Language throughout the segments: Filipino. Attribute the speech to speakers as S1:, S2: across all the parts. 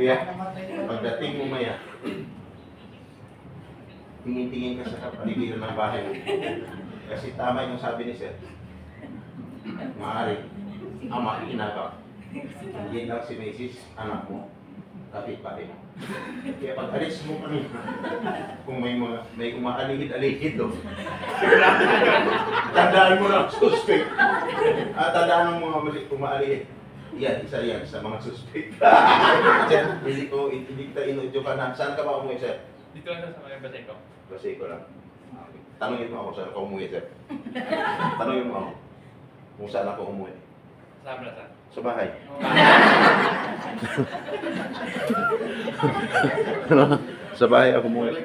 S1: Kaya, pagdating mo maya, tingin-tingin ka sa kapaligiran ng bahay mo. Kasi tama yung sabi ni Sir. Maaari, ama, inabak. Hindi lang si Mrs. anak mo, kapit-pati mo. Kaya pag alis mo kami, kung may umaalihid-alihid doon, tandaan mo lang, suspect. At tandaan ng mga mali umaalihid. Yan, isa yan sa mga suspect. Hindi kita inudyo ka na. Saan ka ba umuwi, Sir?
S2: Dito lang sa mga Baseco.
S1: Baseco lang. Tanungin mo ako saan ako umuwi, Sir. Tanungin mo ako kung saan ako umuwi.
S2: Sa Plaza.
S1: Sa bahay. Sa bahay ako umuwi.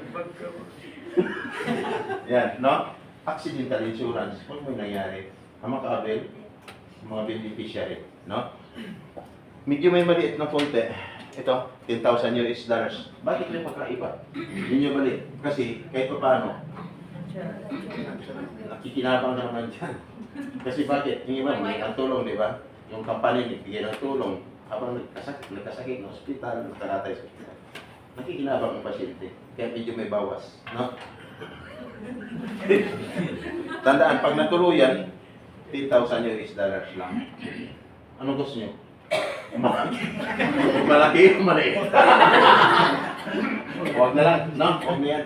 S1: Yan, no? Accidental insurance, kung may nangyari, ang mga ka-avail, mga beneficiary, no? Medyo may maliit na konti. Ito, $10,000 US. Bakit may pagkaiba? Hindi nyo maliit. Kasi kahit pa paano, nakikinabang na naman dyan. Kasi bakit? Yung iba, may tulong, di ba? Yung company, nagbigay ng tulong. Habang nagkasakit ng hospital, nagkaratay sa hospital. Nakikinabang ang pasyente. Kaya medyo may bawas. No? Tandaan, pag natuluyan, $10,000 US lang. Ano gusto nyo? Malaki o maliit? Huwag na lang, no? Huwag na yan.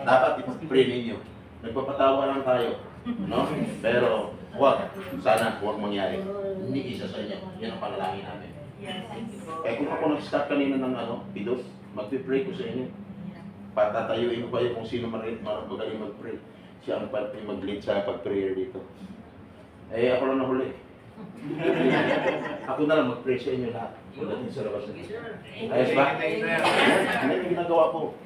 S1: Dapat ipag-pray ninyo. Nagpapatawa lang tayo, no? Pero huwag, sana huwag mangyari. Hindi isa sa inyo. Yan ang panalangin namin. Kaya kung ako nag-start kanina ng pidos, mag-pray ko sa inyo. Patatayuin ko kayo kung sino magaling mag-pray. Siya ang mag-lead sa pag-prayer dito. Eh, ako lang nahuli. Ako na lang mag-pray sa inyo lahat. Pagdating sa labas na dito. Ayos ba? Ano yung ginagawa ko?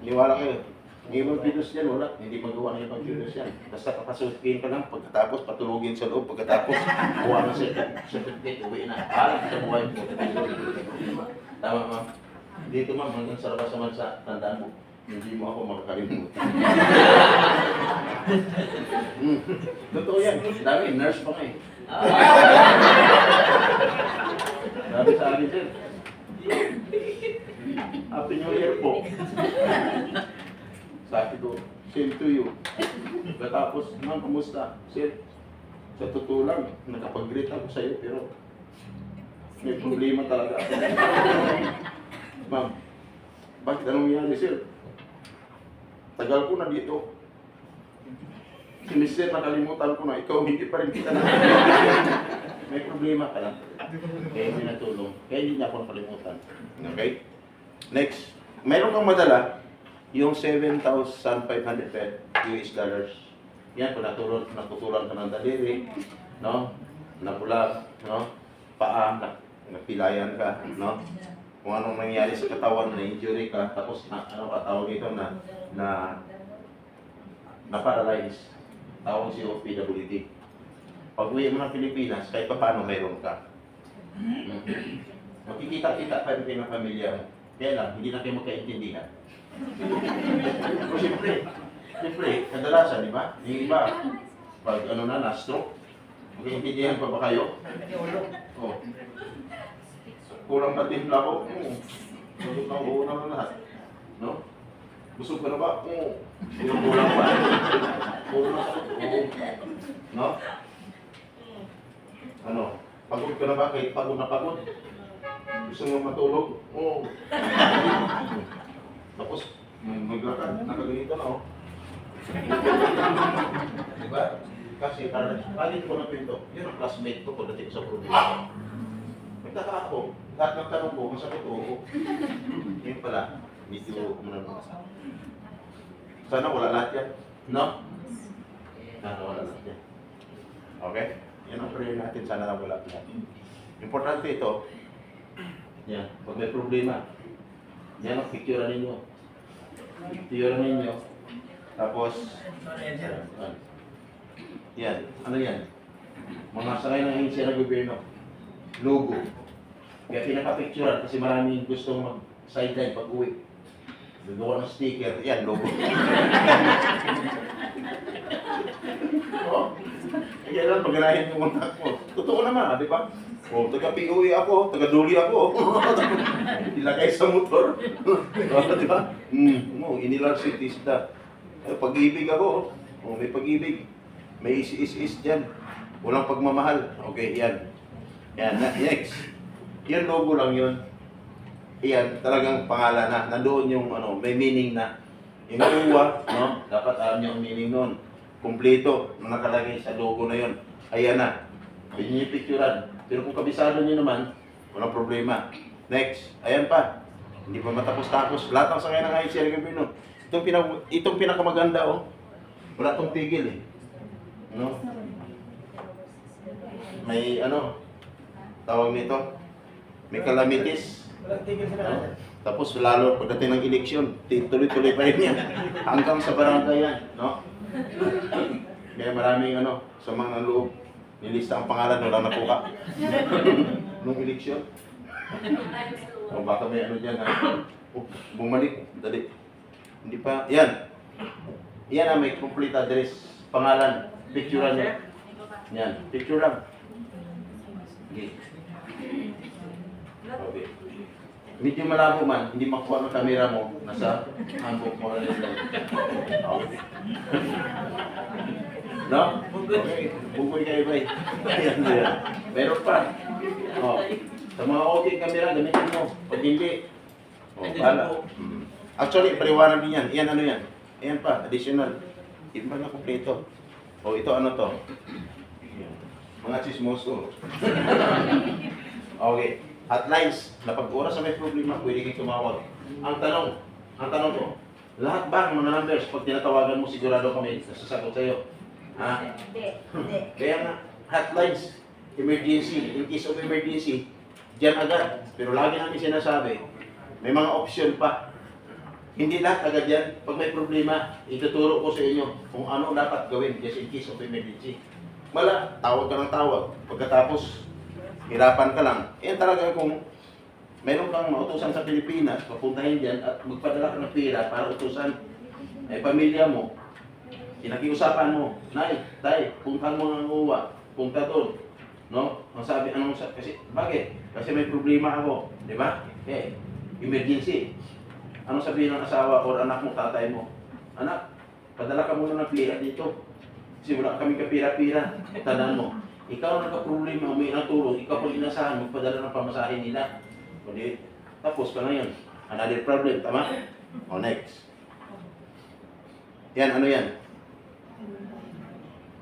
S1: Niwala kayo. Yung ibang pidos yan, wala. Hindi magawa ng ibang pidos yan. Basta papasukin ka lang, pagkatapos patulogin sa loob, pagkatapos kuha ng certificate, uwi na. Parang sa buhay mo. Tama, ma'am. Dito, ma'am, hanggang sa labas naman sa tandaan mo. Hindi mo ako makakalimutan. Totoo yan. Dami, nurse pa nga eh. Sabi sa akin, sir. Happy New Year po. Sabi ko, same to you. Katapos, ma'am, kumusta? Sir, sa totoo lang, nakapag-greet ako sa'yo, pero may problema talaga ako. Ma'am, bakit anong nangyari, sir? Tagal ko na dito. Sinisir, nakalimutan ko na, ikaw hindi pa rin kita na. May problema ka lang. Kaya hindi natulong. Kaya hindi niya ako nakalimutan. Okay? Next. Meron kang madala, yung $7,500 US. Yan, kung natutulan ka ng daliri, no? Nabulag, no? Paa, napilayan ka, no? Kung anong nangyari sa katawan, na-injury ka, tapos tawag ito na paralyze. Tawag si PWD. Pag uwi mo ng Pilipinas, kahit pa paano meron ka. Makikita-kita pa rin kayo ng pamilya mo. Kaya lang, hindi na kayo magkaintindihan. Pero siyempre, kadalasan, di ba? Yung iba, pag na-stroke, magkaintindihan pa ba kayo? Oh. Kulang na timpla ko? Busog na uuna na lahat. No? Busog ka na ba? Kulang pa. Kulang na sa no? Ano? Pagod ka na ba? Kahit pagod na pagod? Gusto mo matulog? Oo. Tapos, maglakad. Nakaganito na, oh. Diba? Kasi, palit ko na pinto. Yun ang classmate ko pagdating sa problema. Nagtaka ako. Lahat ng tanong ko, masagot ko. Yun pala, medyo sana wala lahat yan. No? Sana wala lahat yan. Okay? Yan ang prayer natin. Sana wala lahat. Importante ito. Yan. Pag may problema, yan ang picture ninyo. Picture ninyo. Tapos, yan. Ano yan? Mga sakay ng agency ng gobyerno. Logo. Kaya pinaka-picturean kasi maraming gustong mag-sideline pag uwi. Gagawa ng sticker. Yan, logo. Kaya lang, pag-ganahin yung kontak mo. Totoo naman, di ba? O, taga-POE ako, taga-Duli ako. nilagay sa motor. Di ba? Inilarge yung tisda. Pag-ibig ako. May pag-ibig. May is dyan. Walang pagmamahal. Okay, yan. Yan, next. Yan logo lang yun. Yan, talagang pangalan na. Nandoon yung may meaning na. Yung uwa, no? Dapat alam niyo ang meaning nun. Kumpleto na nakalagay sa logo na yun. Ayan na. Pwede niyo picturean. Pero kung kabisado niyo naman, walang problema. Next. Ayan pa. Hindi pa matapos-tapos. Lahat ng sakay ng ICL Gabino. Itong pinakamaganda, oh. Wala tong tigil, eh. No? May, tawag nito. May calamities. No? Tapos lalo pagdating ng eleksyon, tuloy-tuloy pa rin yan. Hanggang sa barangay yan, no? Kaya maraming sa mga loob, nilista ang pangalan, wala nakuha. Nung eleksyon. O baka may dyan, bumalik, dali. Hindi pa, yan. Yan may complete address, pangalan, picturean niya. Yan, picture lang. Okay. Okay. Medyo malabo man, hindi makuha ng camera mo, nasa handbook mo rin lang. Okay. No? Okay. Bukoy kayo ba eh. Ayan, ayan. Meron pa. Oh. Sa mga okay camera, gamitin mo. Pag hindi, bala. Actually, paliwanag din yan. Iyan yan? Ayan pa, additional. Iba na kompleto. O ito to? Mga chismoso. Okay. Hotlines, na pag oras na may problema, pwede kang tumawag. Ang tanong ko, lahat ba ng mga numbers, pag tinatawagan mo, sigurado kami nasasagot sa'yo? Ha?
S3: Hindi.
S1: Kaya nga, hotlines, emergency, in case of emergency, dyan agad. Pero lagi namin sinasabi, may mga option pa. Hindi lahat agad yan. Pag may problema, ituturo ko sa inyo kung ano dapat gawin just in case of emergency. Tawag ka ng tawag. Pagkatapos, hirapan ka lang. Yan talaga kung mayroon kang mautusan sa Pilipinas, papuntahin dyan at magpadala ka ng pera para utusan ay pamilya mo. Pinakiusapan mo, Nay, Tay, puntahan mo ng uwa, punta doon. No? Kasi, bakit? Kasi may problema ako. Di ba? Okay. Emergency. Anong sabihin ng asawa o anak mo, tatay mo? Anak, padala ka muna ng pera dito. Kasi wala kami kapira-pira. Tandaan mo, ikaw ang nagka-problema, may natulong, ikaw pang inasahan, magpadala ng pamasahin nila. Kundi, tapos ka ngayon. Another problem, tama? O, next. Yan, yan?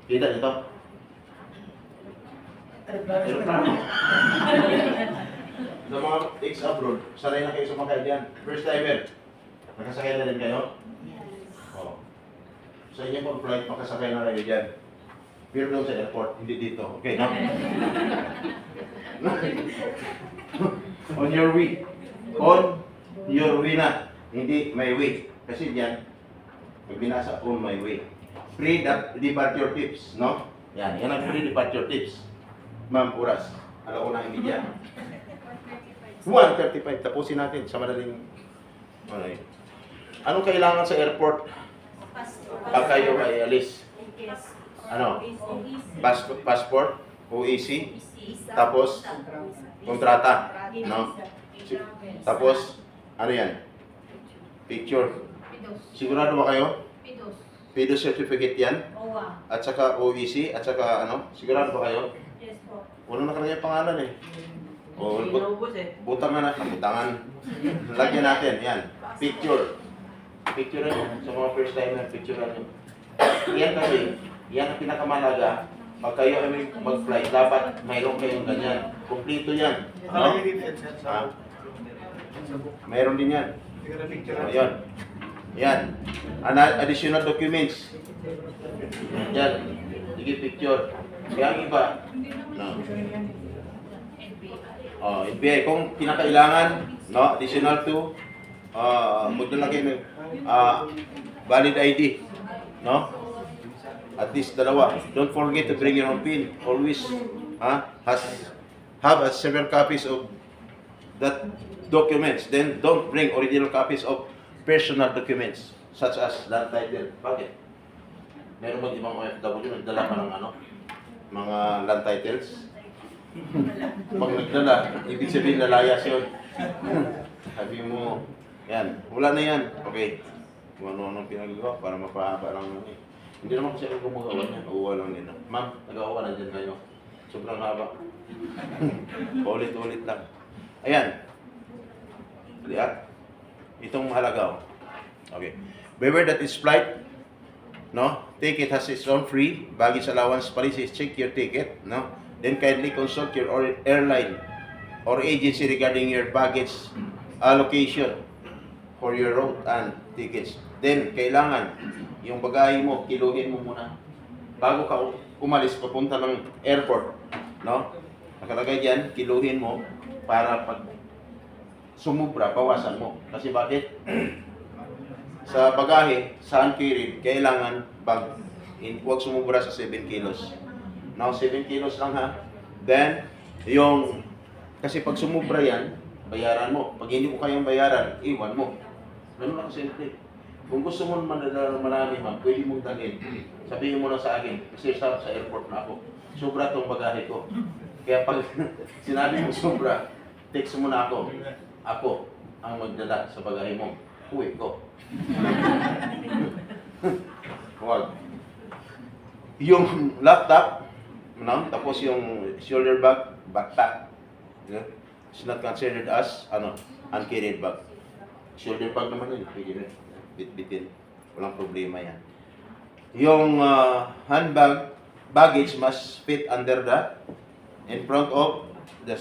S1: Kita nito? Aeroplano. Sa mga ex-abroad, sanay na kayo sumakay dyan. First timer, nakasakay na rin kayo? O. Sa inyo pang flight, makasakay na kayo dyan. Pero doon sa airport, hindi dito. Okay, no? On your way. On your way na. Hindi my way. Kasi diyan, pag binasa on my way. Pre-departure tips, no? Yan ang pre-departure tips. Ma'am, oras. Alauna ang media. 1:35. Tapusin natin sa madaling... Anong kailangan sa airport? Pag kayo ay alis? Passport, OEC, tapos kontrata, no? Tapos yan? Picture. Sigurado ba kayo? PIDOS certificate yan? At saka OEC, at saka sigurado ba kayo? Wala nakalagay pangalan eh. O, butang na butangan. Lagyan natin, yan. Picture. Picture nyo. Sa mga first time na picture nyo. Yan kasi, yan ang pinakamalaga. Pag kayo ay mag-fly, dapat mayroon kayong ganyan. Kumplito yan. No? Mayroon din yan. Ayan. Yan. Additional documents. Yan. Sige, picture. Kaya ang iba. No. NBI. Kung kinakailangan, no, additional to, magdala kayo ng valid ID. No? At least dalawa. Don't forget to bring your own PIN. Always have several copies of that documents. Then don't bring original copies of personal documents such as land title. Bakit? Meron ba ibang OFW nagdala pa ng mga land titles? Pag nagdala, ibig sabihin nalayas yun. Sabi mo, yan, wala na yan. Okay. Kung ano-ano pinagawa para mapahaba lang nun eh. Hindi naman kasi ako gumagawa niyan. Uwa lang din. Ma'am, nag-uwa na dyan kayo. Sobrang haba. Paulit-ulit lang. Ayan. Lihat. Itong mahalaga. Okay. Beware that is flight. No? Ticket has its own free baggage allowance policies. Check your ticket. No? Then kindly consult your airline or agency regarding your baggage allocation for your route and tickets. Then, kailangan yung bagahe mo, kiluhin mo muna. Bago ka umalis papunta ng airport. No? Nakalagay dyan, kiluhin mo para pag sumubra, bawasan mo. Kasi bakit? Sa bagahe, sa hand-carried, kailangan huwag sumubra sa 7 kilos. Now, 7 kilos lang ha. Then, kasi pag sumubra yan, bayaran mo. Pag hindi mo kayang bayaran, iwan mo. Ganun lang simple. Kung gusto mo madala ng marami, ma'am, pwede mong dalhin. Sabihin mo lang sa akin, kasi sa airport na ako. Sobra tong bagahe ko. Kaya pag sinabi mo sobra, text mo na ako. Ako ang magdala sa bagahe mo. Uwi ko. Huwag. Yung laptop, no? Tapos yung shoulder bag, backpack. Yeah? It's not considered as uncarried bag. Shoulder bag naman yun, pwede rin. Bit-bitin. Walang problema yan. Yung handbag, baggage must fit under in front of the,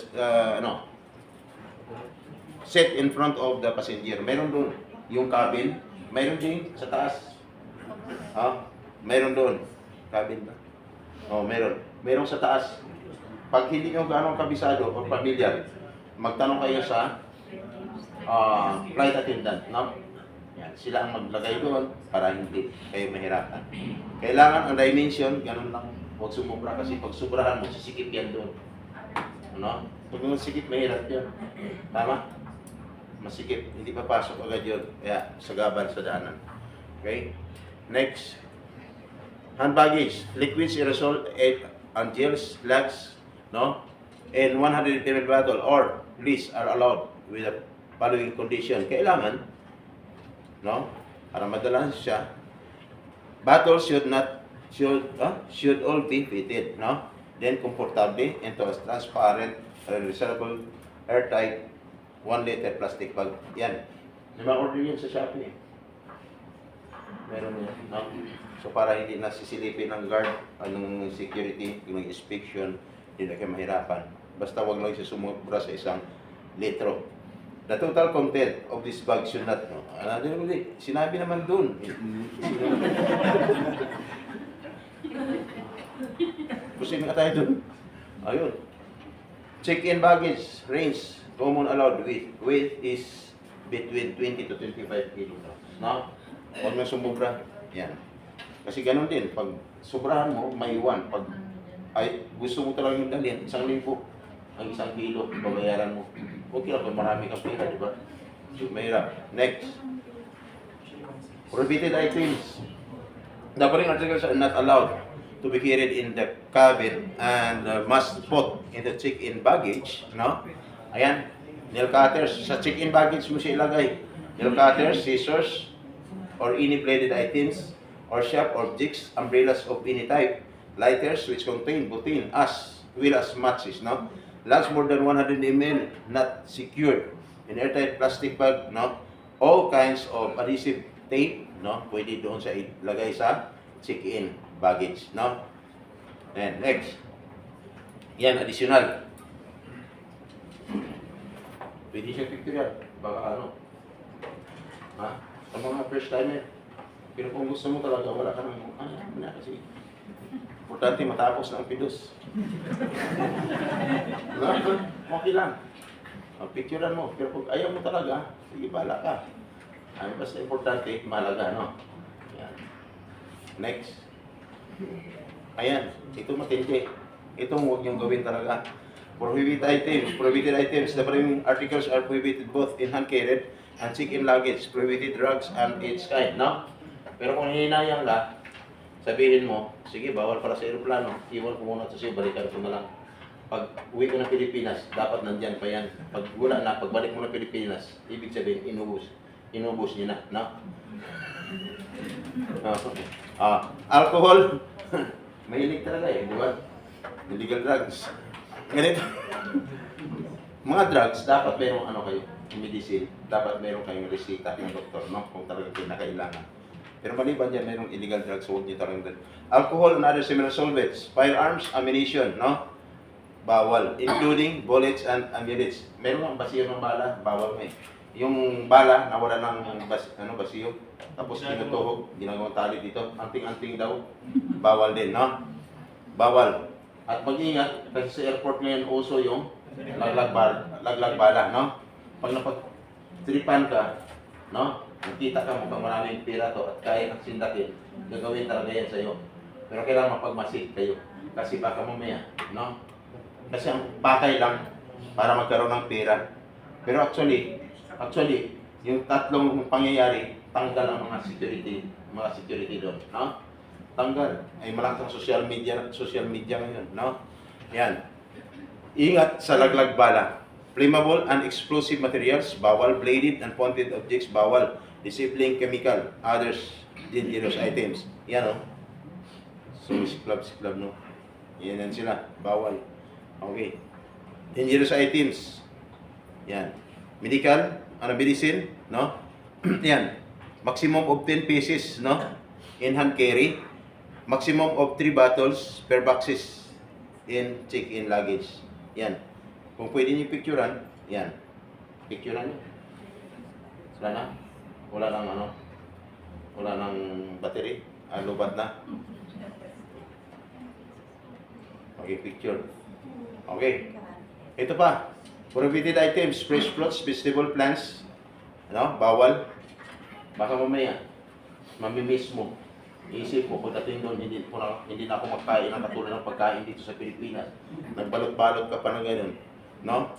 S1: set in front of the passenger. Meron doon yung cabin, meron din sa taas. Meron doon. Cabin ba? Meron. Meron sa taas. Pag hindi nyo gano'ng kabisado o familiar, magtanong kayo sa flight attendant, no? Yan, sila ang maglagay doon para hindi kayo mahirapan. Kailangan ang dimension, ganun lang. Huwag sumubra kasi pag subrahan mo, sisikip yan doon. Ano? Pag masikip, mahirap yun. Tama? Masikip, hindi papasok agad yun. Kaya, sagaban sa daanan. Okay? Next. Hand baggage. Liquids, aerosol, and gels, lags, no? And 100 ml bottle or least are allowed with the following condition. Kailangan, no? Para madala siya, bottles should all be fitted, no? Then comfortably into a transparent, reusable, airtight 1 liter plastic bag. Yan. Order yun sa Shopee. Meron yan, no? So para hindi na sisilipin ng guard, anong security, yung inspection, hindi na kayo mahirapan. Basta wag lang siya sumubra sa 1 litro. The total content of this bag should not, no? Sinabi naman dun. Pusin nga tayo dun. Ayun. Check-in baggage range, common allowed weight is between 20 to 25 kilograms. No? Huwag na sumubra. Yan. Kasi ganun din, pag sobrahan mo, may iwan. Pag gusto mo talagang yung dalhin, 1,000 ang 1 kilo, babayaran mo. Okay lang kung marami kang pera, di ba? Mahirap. Next. Prohibited items. The following articles are not allowed to be carried in the cabin and must put in the check-in baggage. No? Ayan. Nail cutters. Sa check-in baggage mo siya ilagay. Nail cutters, scissors, or any bladed items, or sharp objects, umbrellas of any type, lighters which contain butane, as well as matches. No? Lasts more than 100 ml, not secured. In airtight plastic bag, no? All kinds of adhesive tape, no? Pwede doon sa ilagay sa check-in baggage, no? And next. Yan, additional. Pwede siya pictorial. Baka ano. Sa mga first timer. Pero kung gusto mo talaga, wala ka nang kasi importante matapos ng pidos. Okay lang. Picturean mo. Pero kung ayaw mo talaga, sige, bala ka. Basta importante, mahalaga, no? Yan. Next. Ayan. Ito matindi. Itong huwag niyong gawin talaga. Prohibited items. The following articles are prohibited both in hand-carried and check-in luggage. Prohibited drugs and its kind, no? Pero kung hihinayang ka, sabihin mo, sige, bawal para sa aeroplano, iwan ko muna ito siya, balikan ko na lang. Pag uwi ko ng Pilipinas, dapat nandyan pa yan. Pag wala na, pagbalik mo ng Pilipinas, ibig sabihin, inubos. Inubos niya na, no? Alcohol, mahilig talaga eh, di ba? Illegal drugs. Ganito. Mga drugs, dapat merong ano kayo, medicine, dapat meron kayong resita ng doktor, no? Kung talagang kinakailangan. Pero maliban dyan, merong illegal drugs, huwag nyo talagang alcohol and other similar solvents, firearms, ammunition, no? Bawal, including bullets and ammunition. Meron ang basiyo ng bala, bawal nga eh. Yung bala, nawala ng basiyo, tapos tinutuhog, ginagawang tali dito, anting-anting daw, bawal din, no? Bawal. At mag-ingat, kasi sa airport ngayon uso yung laglag bala, no? Pag napag-tripan ka, no? Nakita ka mukhang maraming pira to at kaya kang sindakin, gagawin talaga yan sa'yo. Pero kailangan mapagmasid kayo, kasi baka mamaya, no? Kasi ang pakay lang para magkaroon ng pera. Pero actually, yung tatlong pangyayari, tanggal ang mga security doon, no? Tanggal. Ay malaking social media ngayon, no? Yan. Ingat sa laglag bala. Flammable and explosive materials, bawal. Bladed and pointed objects, bawal. Disabling chemical, others dangerous items. Yan, no? So, siklab, no? Yan sila, bawal. Okay. Dangerous items. Yan. Medical, medicine, no? Yan. Maximum of 10 pieces, no? In hand carry. Maximum of 3 bottles per boxes in check-in luggage. Yan. Kung pwede niyo picturean, yan. Picturean niyo. Wala na? Wala nang ano? Wala nang battery? Lubat na? Okay, picture. Okay. Ito pa. Prohibited items, fresh fruits, vegetable plants. Ano? Bawal. Baka mamaya, mamimiss mo. Iisip mo, pagdating doon, hindi na ako magkain ng katulad ng pagkain dito sa Pilipinas. Nagbalot-balot ka pa ng ganun. No?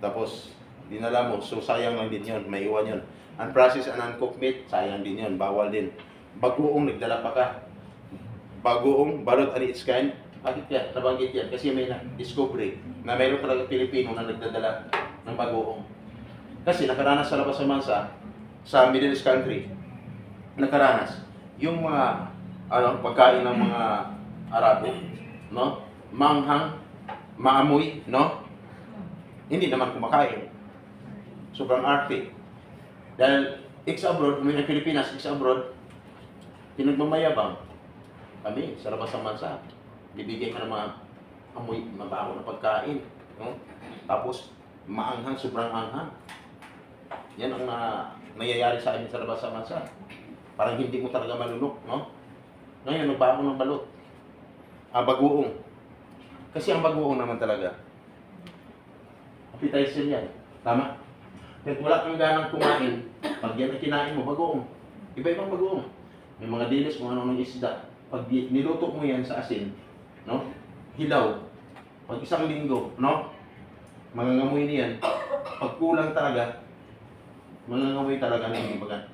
S1: Tapos, dinala mo. So, sayang lang din yun. May iwan yun. Unprocessed and uncooked meat, sayang din yun. Bawal din. Bagoong, nagdala pa ka. Bagoong, balot and its kind. Bakit yan? Nabanggit yan. Kasi may discovery na mayroon talaga Pilipino na nagdadala ng bagoong. Kasi nakaranas sa labas sa bansa, sa Middle East country, nakaranas. Yung mga pagkain ng mga Arabo, no? Manghang, maamoy, no? Hindi naman kumakain. Sobrang arte. Dahil ex-abroad, may Pilipinas, ex-abroad, pinagmamayabang kami sa labas ng bansa. Bibigyan ka ng mga amoy, mabaho na pagkain. No? Tapos, maanghang, sobrang anghang. Yan ang nangyayari sa amin sa labas ng bansa. Parang hindi mo talaga malunok, no? Ngayon, nagbago ng balot. Bagoong. Kasi ang bagoong naman talaga, appetizer yan. Tama? Kahit wala kang ganang kumain, pag yan ang kinain mo, bagoong. Iba-ibang bagoong. May mga dilis, kung ano ng isda. Pag niluto mo yan sa asin, no? Hilaw. Pag isang linggo, no? Mangangamoy niyan. Pag kulang talaga, mangangamoy talaga na hindi maganda.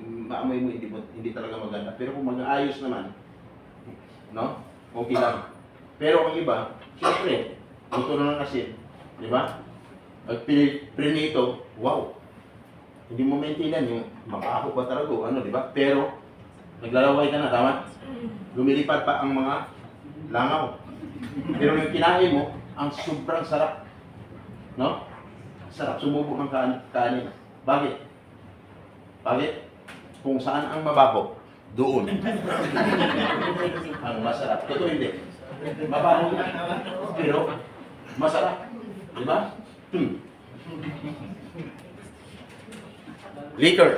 S1: Maamoy mo hindi talaga maganda. Pero kung mag-aayos naman, no? Okay lang. Pero ang iba, siyempre, luto na ng asin. Di ba? Pag prinito, wow! Hindi mo maintindihan yung makaho pa talaga, ano, di ba? Pero, naglalaway ka na, tama? Lumilipad pa ang mga langaw. Pero yung kinain mo, ang sobrang sarap. No? Sarap sumubo ng kanin. Bakit? Bakit? Kung saan ang mabaho, doon. Ang masarap. Totoo hindi. Mabaho nga. Pero, masarap. Di ba? Liquor.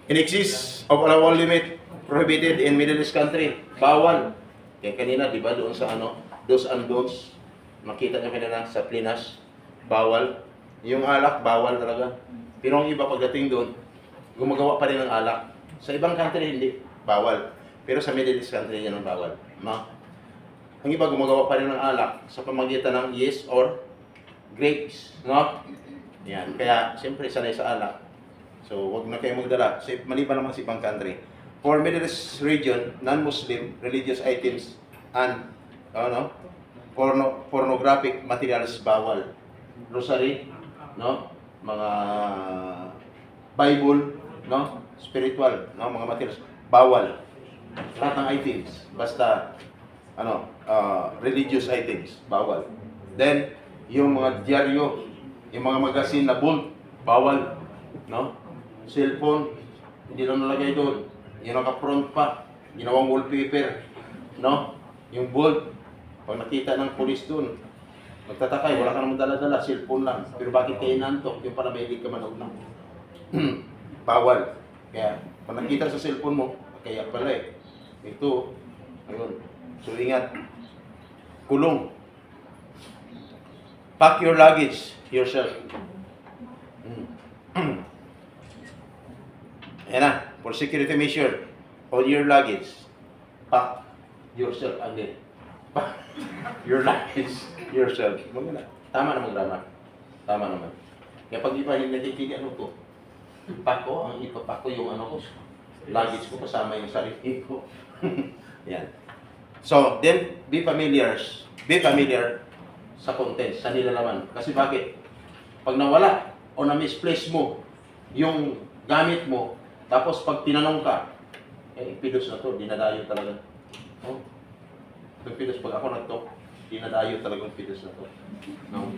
S1: In excess of allowable limit, prohibited in Middle East country. Bawal. Kaya kanina, di ba, doon sa dos and don'ts, makita nyo kanina sa Plinas, bawal. Yung alak, bawal talaga. Pero ang iba pagdating doon, gumagawa pa rin ng alak. Sa ibang country, hindi. Bawal. Pero sa Middle East country, yan ang bawal. No? Ang iba gumagawa pa rin ng alak sa pamagitan ng yeast or grapes. No? Yan. Kaya, siyempre, sanay sa alak. So, wag na kayo magdala. Maliban naman sa ibang country. For Middle East region, non-Muslim religious items and pornographic materials bawal. Rosary, no? Mga Bible, no? Spiritual, no? Mga materials bawal. Lahat ng items, basta religious items, bawal. Then, yung mga dyaryo, yung mga magazine na bold, bawal, no? Cellphone, hindi lang nalagay doon. Yung naka-front pa, ginawang wallpaper, no? Yung bold, pag nakita ng pulis doon, magtatakay, wala ka namang dala-dala, cellphone lang. Pero bakit kayo nantok? Yung pala may ka manood na. Bawal. Kaya, pag nakita sa cellphone mo, kaya pala eh. Ito, ayun. So, ingat. Kulong. Pack your luggage yourself. Ayan na. For security measure, all your luggage, pack yourself again. Pack your luggage yourself. Maganda. Tama naman grammar. Tama naman. Kaya pag iba yung natitigil, ano to? Pack ko, ang ipapack ko yung ano ko. Luggage ko kasama yung sarili ko. Yan. So, then, be familiar sa contents, sa nilalaman. Kasi bakit? Pag nawala o na-misplace mo yung gamit mo, tapos pag tinanong ka, pidos na to, dinadayo talaga. Oh, pidos, pag ako nagtok, dinadayo talagang pidos na to. No?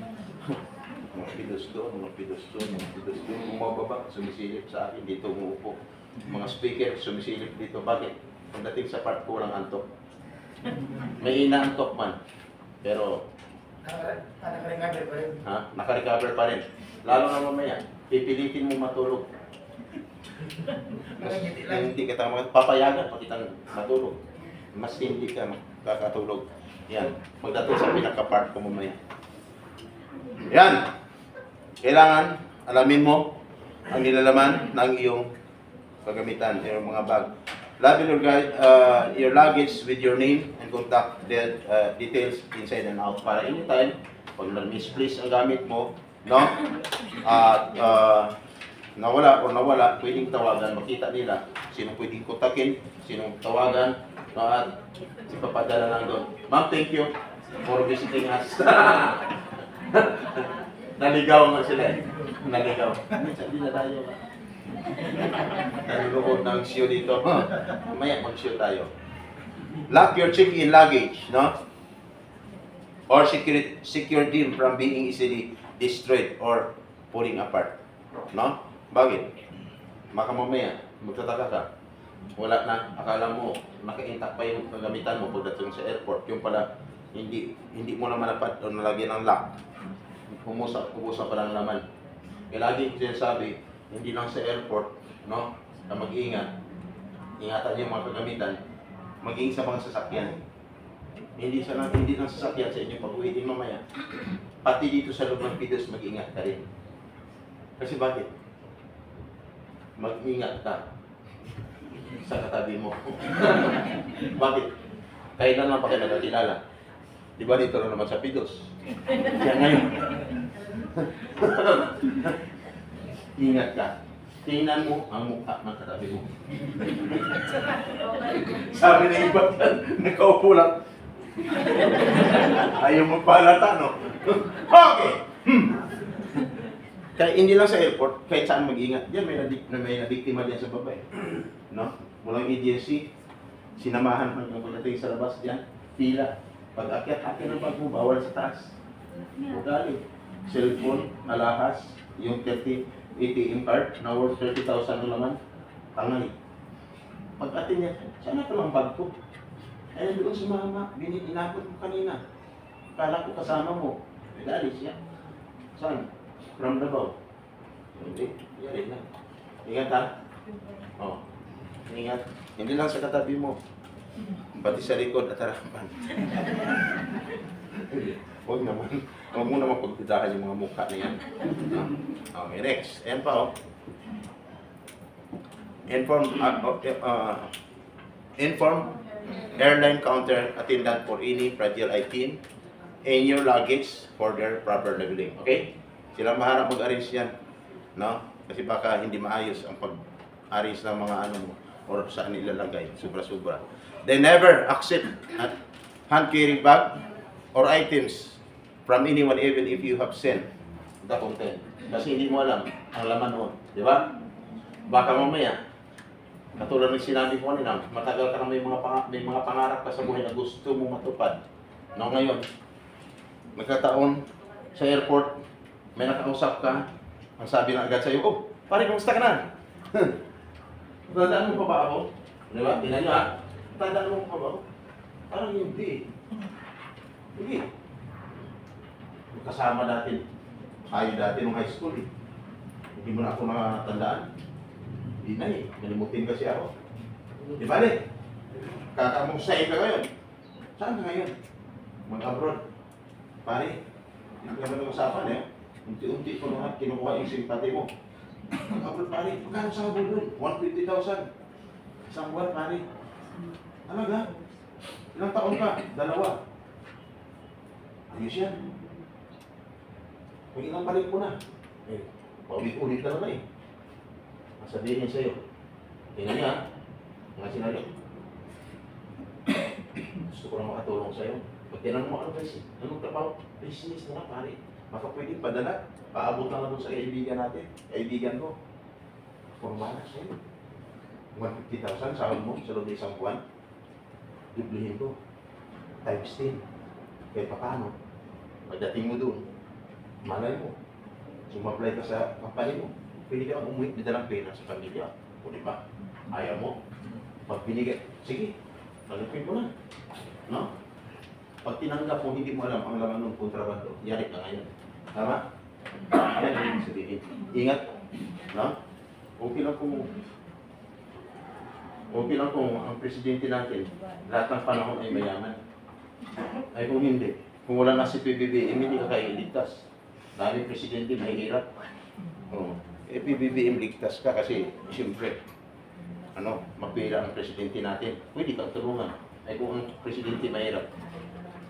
S1: Mga pidos doon, mga pidos doon, mga pidos doon. Umababa, sumisilip sa akin, dito umuupo. Mga speaker, sumisilip dito. Bakit? Pagdating sa part ko, walang antok. May inaantok man. Pero,
S3: naka-recover pa rin.
S1: ha? Naka-recover pa rin. Lalo na mamaya, pipilitin mo matulog. Mas hindi ka tama, papayagan pag kitang matulog. Mas hindi ka makakatulog. Yan. Pagdating sa pinaka-part ko mamaya. Yan. Kailangan alamin mo ang nilalaman ng iyong pagamitan, yung mga bag. Label your luggage with your name and contact details inside and out para anytime pag na-misplace ang gamit mo, no? At nawala, pwedeng tawagan, makita nila sino pwedeng kontakin, sinong tawagan, no? At ipapadala lang doon. Ma'am, thank you for visiting us. Naligaw nga sila eh. Naligaw. Hindi na tayo. Nalulukod ng show dito. Mamaya mag-show tayo. Lock your check-in luggage, no? Or secure them from being easily destroyed or pulling apart. No? Bakit? Baka mamaya, magtataka ka. Wala na, akala mo, naka-intact pa yung kagamitan mo pagdating sa airport. Yung pala, hindi mo naman napat o nalagyan ng lock. Umusa pa lang naman. Kaya lagi ko sinasabi, hindi lang sa airport, no? Na mag-iingat. Ingatan niyo yung mga kagamitan. Maging sa mga sasakyan. Hindi lang sasakyan sa inyong pag-uwi din mamaya. Pati dito sa loob ng pidos, mag-iingat ka rin. Kasi bakit? Mag-ingat ka sa katabi mo. Bakit? Kailan lang pa kayo nagkakilala? Di ba dito na naman sa pidos? Kaya ngayon. Ingat ka. Tingnan mo ang mukha ng katabi mo. Sabi ng iba, nakaupo lang. Ayaw magpalata, no? Okay! Kaya hindi lang sa airport, kahit saan mag-ingat. Diyan may nabiktima diyan sa babae. No? Walang agency. Sinamahan mo yung pagdating sa labas diyan. Pila. Pag akyat ng bag mo, bawal sa taas. Ugali. Cellphone, alahas, yung 30 ATM card na worth 30,000 na naman. Tangay. Pag-atin niya, saan na palang bag ko? Ay, doon si mama, inabot mo kanina. Kala ko kasama mo. May dali siya. Saan? From Davao. Hindi, yari na. Ingat ha? Oo. Ingat. Hindi lang sa katabi mo. Pati sa likod at harapan. Huwag naman. Huwag mo naman pagpidahan yung mga mukha na yan. Okay, next. Ayan pa oh. Inform airline counter attendant for any fragile item in your luggage for their proper labeling. Okay? Sila maharap mag-arrange yan. No? Kasi baka hindi maayos ang pag-arrange ng mga ano mo or saan ilalagay. Sobra-sobra. They never accept hand carry bag or items from anyone even if you have sent the content. Kasi hindi mo alam ang laman noon. Di ba? Baka mamaya, katulad ng sinabi ko kanina, matagal ka na may mga pangarap ka sa buhay na gusto mo matupad. No, ngayon, nagkataon sa airport, may nakausap ka, ang sabi na agad sa'yo, oh, pare, kumusta ka na? Tandaan mo pa ba ako? Di ba? Tingnan nyo ha? Tandaan mo pa ba ako? Parang hindi. Hindi. Kasama dati. Tayo dati nung high school eh. Hindi mo na ako nakatandaan. Hindi na eh. Nalimutin kasi ako. Di ba eh? Kakamusayin ka ngayon. Saan ka ngayon? Mag-abroad. Pare, hindi ka ba usapan eh? Unti-unti ko na kinukuha yung simpati mo. Mag-abroad pare, magkano sa abroad doon? 150,000. Isang buwan pare. Talaga? Ilang taon ka? 2. Ayos yan. Kung ilang balik mo na, eh, paulit-ulit ka naman eh. Masabihin niya sa'yo. Tingnan niya, mga sinabi. Gusto ko lang makatulong sa'yo. Pag tinanong mo, ano kasi? Anong trabaho? Business na pare. Baka pwedeng padala. Paabot na lang doon sa kaibigan natin. Kaibigan ko. Formalas sa'yo. 150,000 sahod mo sa loob ng isang buwan. Dublihin ko. Times 10. Kaya paano? Pagdating mo doon, malay mo. Sumapply ka sa company mo. Pwede ka umuwi, dalang pera sa pamilya. O di ba? Ayaw mo. Pag binigay, sige, talipin ko na. No? Pag tinanggap mo, hindi mo alam ang laman ng kontrabando, yari ka ngayon. Tama? Yan ang ibig sabihin. Ingat. No? Okay lang kung ang presidente natin, lahat ng panahon ay mayaman. Ay kung hindi, kung wala na si PBBM, hindi ka kayo iligtas. Dahil presidente, mahirap. PBBM ligtas ka kasi, siyempre, mapira ang presidente natin. Pwede kang tulungan. Ay kung ang presidente mahirap,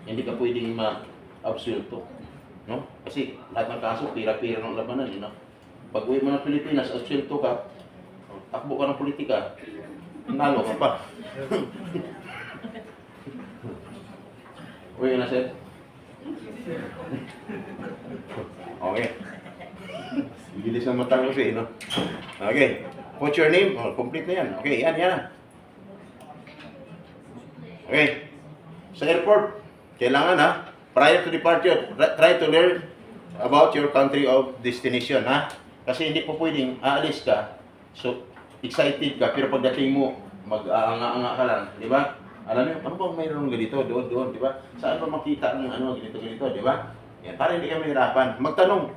S1: hindi ka pwedeng ma-absuelto. No? Kasi lahat ng kaso, pira-pira ng labanan. Pag uwi mo ng Pilipinas, absuelto ka, takbo ka ng politika, nalo ka pa. Uwi na, sir. Okay. Bilis na matang kasi, no? Okay. What's your name? Oh, complete na yan. Okay, yan. Okay. Sa airport, kailangan prior to departure, try to learn about your country of destination, Kasi hindi po pwedeng aalis ka, so excited ka, pero pagdating mo, mag-aanga-anga ka lang, di ba? Alam niyo, ano bang mayroon ganito, doon, di ba? Saan ba makita ng ganito, di ba? Yan, para hindi ka mahirapan. Magtanong.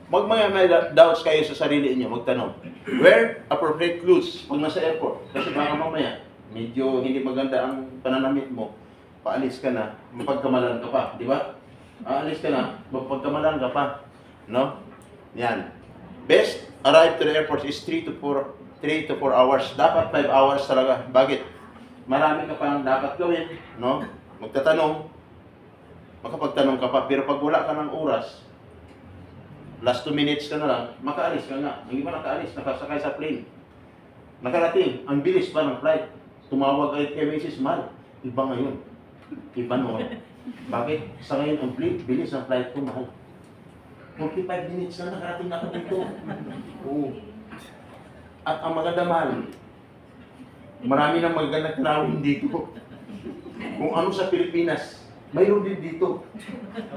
S1: May doubts kayo sa sarili niyo, magtanong. Wear appropriate clothes pag nasa airport. Kasi baka mamaya, medyo hindi maganda ang pananamit mo. Paalis ka na, mapagkamalan ka pa, di ba? Aalis ka na, mapagkamalan ka pa. No? Yan. Best arrive to the airport is 3 to 4 hours. Dapat 5 hours talaga. Bakit? Marami ka pang dapat gawin, no? Magtatanong, makapagtanong ka pa, pero pag wala ka ng oras, last 2 minutes ka na lang, makaalis ka nga. Hindi ba nakaalis? Nakasakay sa plane. Nakarating, ang bilis pa ng flight. Tumawag kay Mrs. Mal. Iba ngayon. Iba noon. Bakit? Sa ngayon, ang bilis ng flight ko, mahal. 45 minutes na nakarating na ako dito. Oo. At ang maganda, mahal, marami nang magagandang tanawin dito. Kung ano sa Pilipinas, mayroon din dito.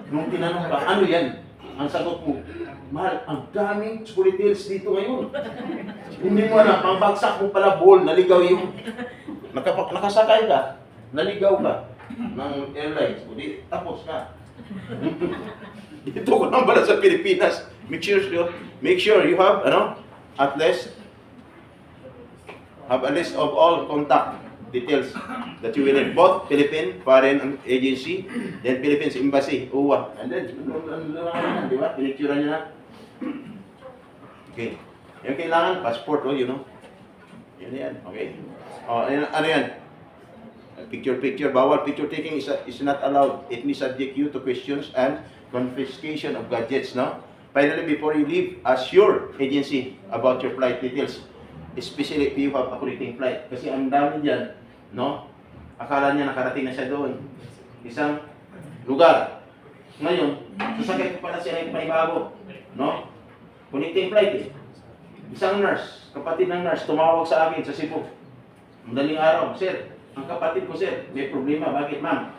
S1: Nung tinanong ka, ano yan? Ang sagot mo, mahal, ang daming details dito ngayon. Hindi mo alam, ang bagsak mo pala ball, naligaw yung... Nakasakay ka, naligaw ka ng airlines, di, tapos ka. Dito ko lang pala sa Pilipinas. Make sure you have, at least, have a list of all contact details that you will need. Both Philippine Foreign Agency, then Philippines Embassy, UWA. And then, di ba? Pinicturean nyo na. Okay. Yung kailangan, passport, Yan. Okay. Ano yan? Picture. Bawal picture taking is not allowed. It may subject you to questions and confiscation of gadgets, no? Finally, before you leave, assure agency about your flight details. Especially if you have a connecting flight. Kasi ang dami dyan, no? Akala niya nakarating na siya doon. Isang lugar. Ngayon, sasakay ko pala siya ng panibago. No? Connecting flight eh. Isang nurse, kapatid ng nurse, tumawag sa akin sa Cebu. Madaling araw, sir, ang kapatid ko sir, may problema. Bakit ma'am?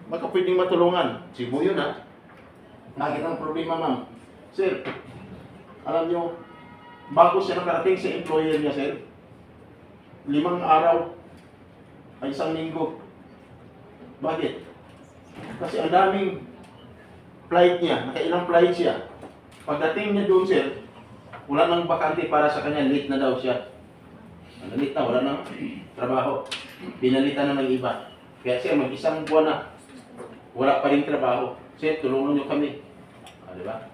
S1: Baka pwedeng matulungan. Cebu yun ha. Bakit ang problema ma'am? Sir, alam nyo, bago siya nakarating sa employer niya sir, 5 araw ay 1 linggo. Bakit? Kasi ang daming flight niya, nakailang flight siya. Pagdating niya doon sir, wala nang bakante para sa kanya, late na daw siya. Late na, wala nang trabaho. Pinalitan na ng iba. Kaya siya mag-isang buwan na, wala pa rin trabaho. Sir, tulungan niyo kami. Di ba?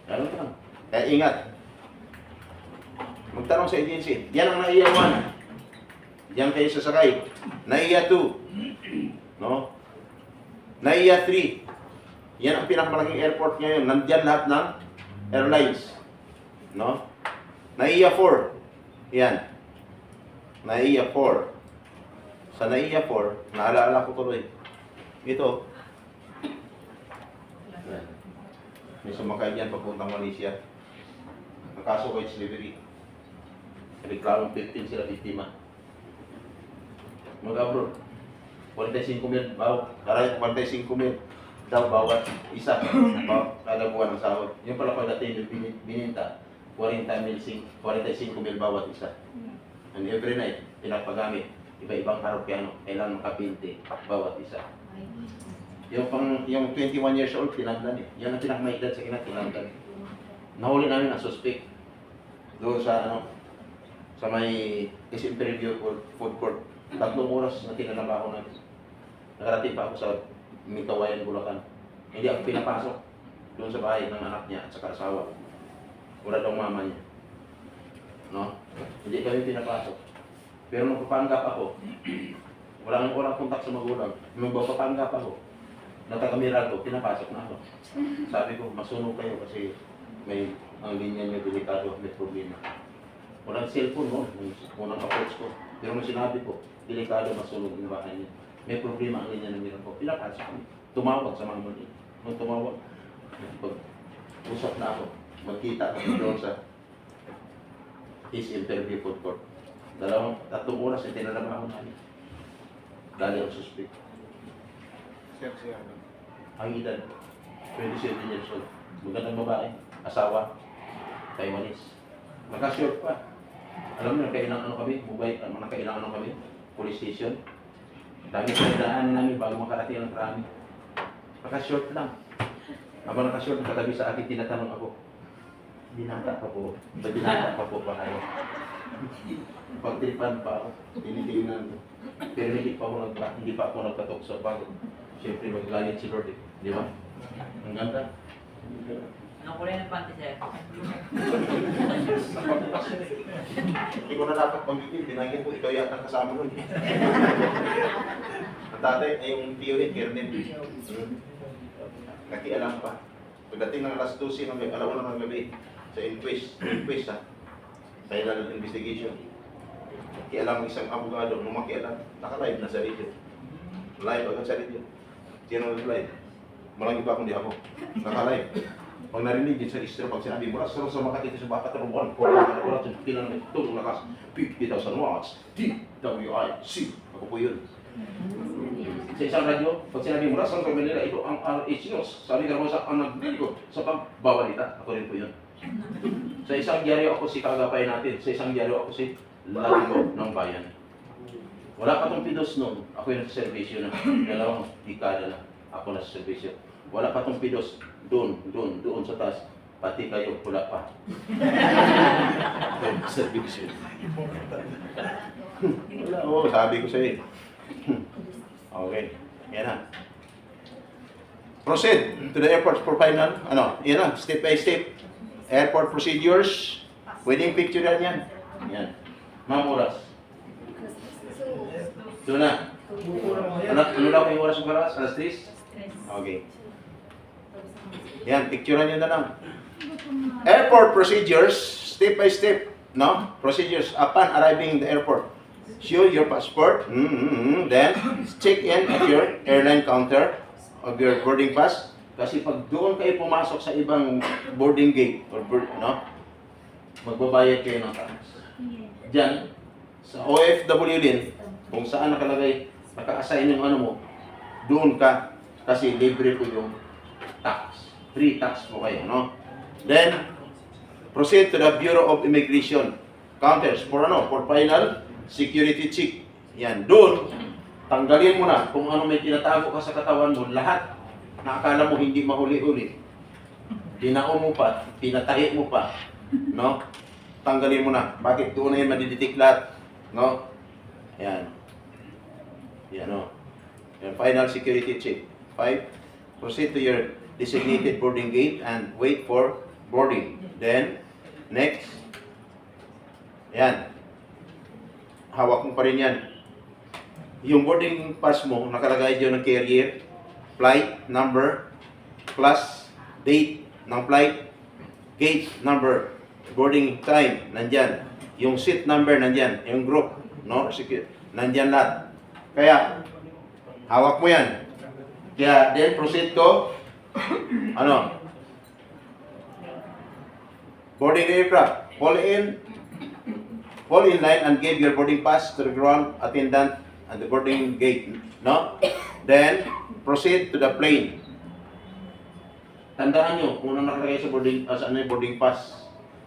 S1: Ganun lang. Kaya ingat. Magtanong sa agency. Yan ang NAIA 1. Diyan kayo sasakay. NAIA 2. No? NAIA 3. Yan ang pinakamalaking airport ngayon. Nandiyan lahat ng airlines. No? NAIA 4. Yan. NAIA 4. Sa NAIA 4, naalala ko tuloy. Ito. Yan. May sumakay dyan papuntang Malaysia. Ang kaso ko ay slavery. Reklamong 15 sila biktima. Mag-abroad. 45,000 baw. Karaya 45,000 daw bawat isa. Kada buwan ng sahod. Yung pala pagdating yung bininta, 45,000 bawat isa. And every night, pinapagamit. Iba-ibang karopiano. Kailangan makapinte bawat isa. Yung 21 years old, tinanggan eh. Yan ang pinakamaedad sa tinanggan. Nahuli namin ang suspect. Doon sa sa may interview food court. 3 oras na tinanabaho namin. Nakarating pa ako sa Mikawayan, Bulacan. Hindi ako pinapasok doon sa bahay ng anak niya at sa asawa. Wala daw mama niya. No? Hindi kami pinapasok. Pero nung papanggap ako, walang kontak sa magulang. Nung papanggap ako, nakakamera ko, pinapasok na ako. Sabi ko, masunog kayo kasi may ang linya niyo delikado, may problema. Walang cellphone mo, unang approach ko. Pero nung sinabi ko, delikado, masunog yung bahay niya. May problema ang linya ng meron ko. Pinapasok kami. Tumawag sa mga muli. Nung tumawag, usap na ako. Magkita kami doon sa his interview food court. 3 oras yung tinanabaho namin. Dali ang suspect. Ang edad, 27 years old. Magandang babae, asawa, Taiwanese. Nakashort pa. Alam mo, nakailang kami, Mubay, nakailang kami, police station. Dami sa daan namin bago makarating ang trami. Nakashort lang. Habang nakashort, nakatabi sa akin, tinatanong ako, binata pa po. Binata pa po ba kayo? Pagtripan pa ako, tinitingnan ko. Pero hindi pa ako nagkatokso. Bakit? Siyempre maglayad si Lord eh. Di ba? Ang ganda.
S4: Anong kulay ng panty, sir?
S1: Hindi ko na dapat pag-itin. Binagin ko, ikaw yata kasama nun. Ang tatay ay yung theory, Kernel. Nakialam pa. Pagdating ng alas 12 ng alauna ng gabi, sa inquest ha, final investigation. Nakialam ng isang abogado, nung makialam, naka-live na sa radio. Live agad sa radio. Sino nag-live? Malang iba kundi ako. Naka-live. Pag narinig din sa istro, pag sinabi mo, sa Makati sa baka tarubuan, wala sa pilang ng tulong lakas, 50,000 watts, DWIC. Ako po yun. Sa isang radyo, pag sinabi mo, sa Manila, ito ang RH News. Sabi ka naman sa ang naglilikod sa pagbabalita. Ako rin po yun. Sa isang diaryo ako si Kagapay natin. Sa isang diaryo ako si Lalo ng Bayan. Wala pa tong pidos noon. Ako yung nasa-servisyo na. 2 dekada na. Ako nasa-servisyo. Wala pa tong pidos. Doon sa taas. Pati kayo, wala pa. Servisyo. Wala, oo, sabi ko sa'yo. Okay, yan na. Proceed to the airport for final. Yan na, step by step. Airport procedures. Pwedeng picture yan. Yan. Ma'am, oras. Doon na. Ano daw yung oras ng oras? Alas 3? Okay. Yan, picturean nyo na lang. Airport procedures, step by step. No? Procedures upon arriving in the airport. Show your passport. Then, check in at your airline counter of your boarding pass. Kasi pag doon kayo pumasok sa ibang boarding gate, or magbabayad kayo ng tax. Diyan, sa OFW din, kung saan nakalagay, naka-assign yung ano mo, doon ka, kasi libre po yung tax. Free tax po kayo, no? Then, proceed to the Bureau of Immigration counters for final security check. Yan, doon, tanggalin mo na kung ano may tinatago ka sa katawan mo, lahat na akala mo hindi mahuli-huli. Tinaon mo pa, pinatahi mo pa, no? Tanggalin mo na. Bakit doon na yun madidetect lahat, no? Yan. Yan, no? Yan, final security check. 5. Proceed to your designated boarding gate and wait for boarding. Then, next. Yan. Hawak mo pa rin yan. Yung boarding pass mo, nakalagay dyan ng carrier, flight number, plus date ng flight, gate number, boarding time, nandyan. Yung seat number, nandyan. Yung group, no? Nandyan lahat. Kaya, hawak mo yan. Kaya, then proceed to, boarding aircraft. Fall in line and give your boarding pass to the ground attendant at the boarding gate, no? Then, proceed to the plane. Tandaan nyo, kung ano nakalagay sa boarding pass,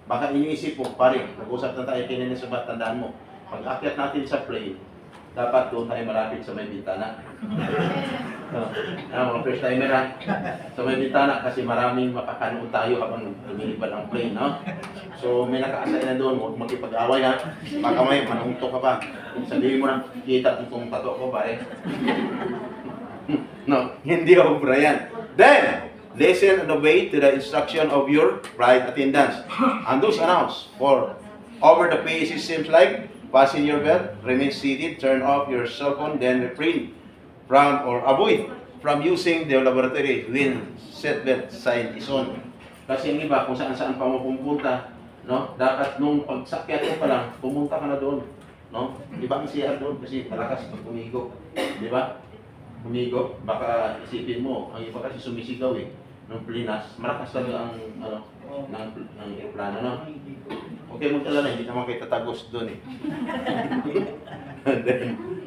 S1: baka iniisip mo, pare, nag-usap na tayo kanina sa ba't, tandaan mo, pag akyat natin sa plane, dapat doon tayo malapit sa may bintana. Mga first timer ha, sa may bintana kasi maraming makakanood tayo habang lumilipad ang plane, no? So may naka-assign na doon, huwag makipag-away ha, baka may manungto ka pa. Sabihin mo na, kita itong tato ko pare. No, hindi obra yan. Then, listen and obey to the instruction of your flight attendants. And those announced for over the PAC systems like fasten your belt, remain seated, turn off your cell phone, then refrain from or avoid from using the laboratory when seatbelt sign is on. Kasi yung iba, kung saan-saan pa mo pumunta, no? Dapat nung pagsakyan mo pa lang, pumunta ka na doon. No? Di ba ang CR doon? Kasi malakas pag umigo. Di ba? Umigo, baka isipin mo, ang iba kasi sumisigaw eh. Nung Plinas, malakas talaga ang ng aeroplano, no? Okay, magkalala, hindi naman kayo tatagos doon eh.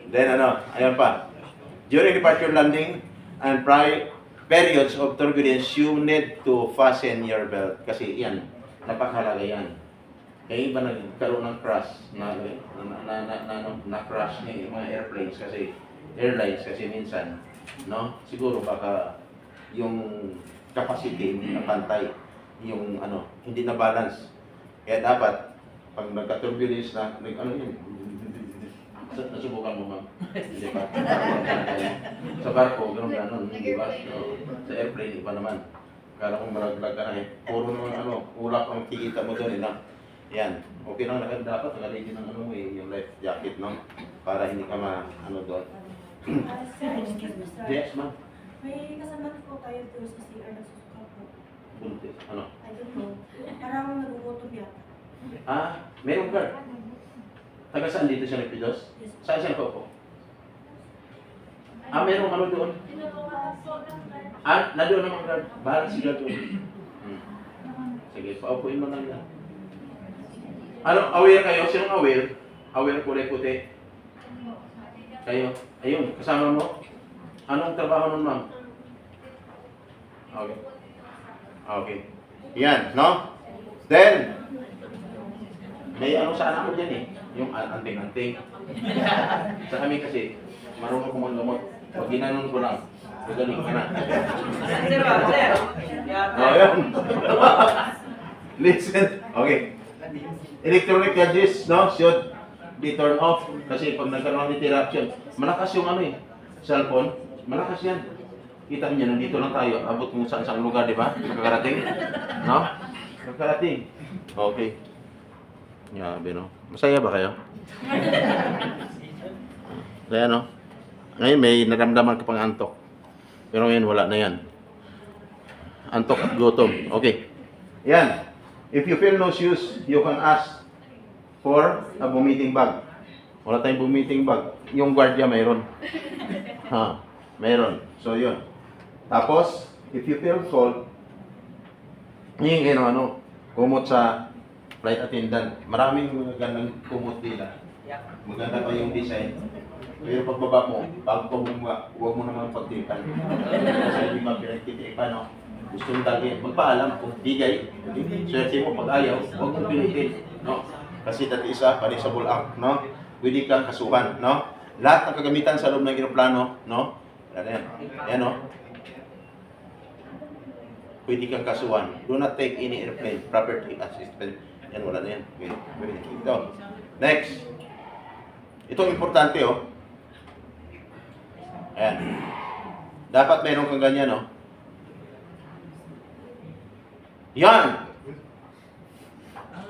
S1: then ayan pa. During departure landing and periods of turbulence, you need to fasten your belt. Kasi yan, napakahalaga yan. Kaya iba nagkaroon ng crash, na-crash na yung mga airplanes kasi, airlines kasi minsan, no? Siguro baka yung capacity hindi na pantay, yung hindi na balance. Kaya dapat, pag nagka-turbulence na, yun? Nasubukan mo, ma'am? Hindi ba? Sa barko, gano'n, di ba? So, sa airplane, iba naman. Kala kong malaglag ka na eh. Puro naman ulap ang kikita mo doon, na. Yan. Okay lang, dapat nakalagay ng yung life jacket, no? Para hindi ka doon. Yes, ma'am.
S5: May kasama po tayo doon sa CR na susuka po.
S1: Buntis,
S5: I don't know. Parang nagugutom yata.
S1: Meron guard. Taga saan dito siya nagpidos? Saan siya nagpo? Meron doon? Nandoon naman guard. Bahala si guard doon. Sige, paupuin mo lang yan. Aware kayo? Sinong aware? Aware puti-puti? Kayo? Ayun, kasama mo? Anong trabaho nun, ma'am? Okay. Okay. Yan, no? Then, may sa anak ko dyan eh. Yung anting-anting. Sa kami kasi, marunong ko maggamot. Pag ginanon ko lang, magaling ka na.
S4: Sir, sir.
S1: Yun. Listen. Okay. Electronic gadgets, no, should be turned off. Kasi pag nagkaroon ng interruption, malakas yung cellphone. Malakas yan. Kita niyo, nandito lang tayo. Abot mo saan lugar, di ba? Nakakarating. No? Nakakarating. Okay. Yabe, no? Masaya ba kayo? Kaya, no? Ngayon, may naramdaman ka pang antok. Pero ngayon, wala na yan. Antok at gutom. Okay. Yan. If you feel nauseous, you can ask for a vomiting bag. Wala tayong vomiting bag. Yung guardia mayroon. Mayroon. So, yun. Tapos, if you feel cold, yung kumot sa flight attendant. Maraming magandang kumot nila. Maganda pa yung design. Pero pagbaba mo, bago pa bumaba, huwag mo naman pagtipan. Kasi hindi ba pinagtitipan, no? Gusto mong dagi, magpaalam kung bigay. Swerte mo pag ayaw, huwag mong pinitin, no? Kasi that is a punishable act, no? Pwede kang kasuhan, no? Lahat ng kagamitan sa loob ng aeroplano, no? Yan, no? Pwede kang kasuhan. Do not take any airplane property as it. Yan, wala na yan. Okay. Ito. Next. Ito importante, oh. Ayan. Dapat meron kang ganyan, oh. Yan!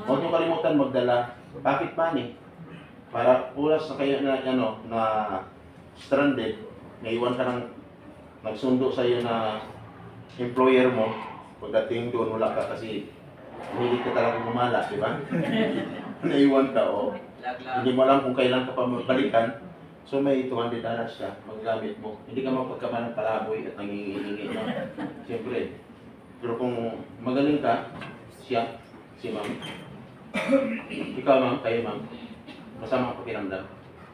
S1: Huwag niyo kalimutan magdala pocket money para pulas na kayo na stranded, naiwan ka ng nagsundo sa iyo na employer mo, pagdating doon wala ka kasi hindi ka talaga gumala, di ba? Naiwan ka, o hindi mo alam kung kailan ka pa magbalikan, so may $200 ka, maggamit mo. Hindi ka mapagkama ng palaboy at nangingihingi, no? Siyempre. Pero kung magaling ka, siya, si ma'am. Ikaw, ma'am, kayo, ma'am. Masama ang pakiramdam.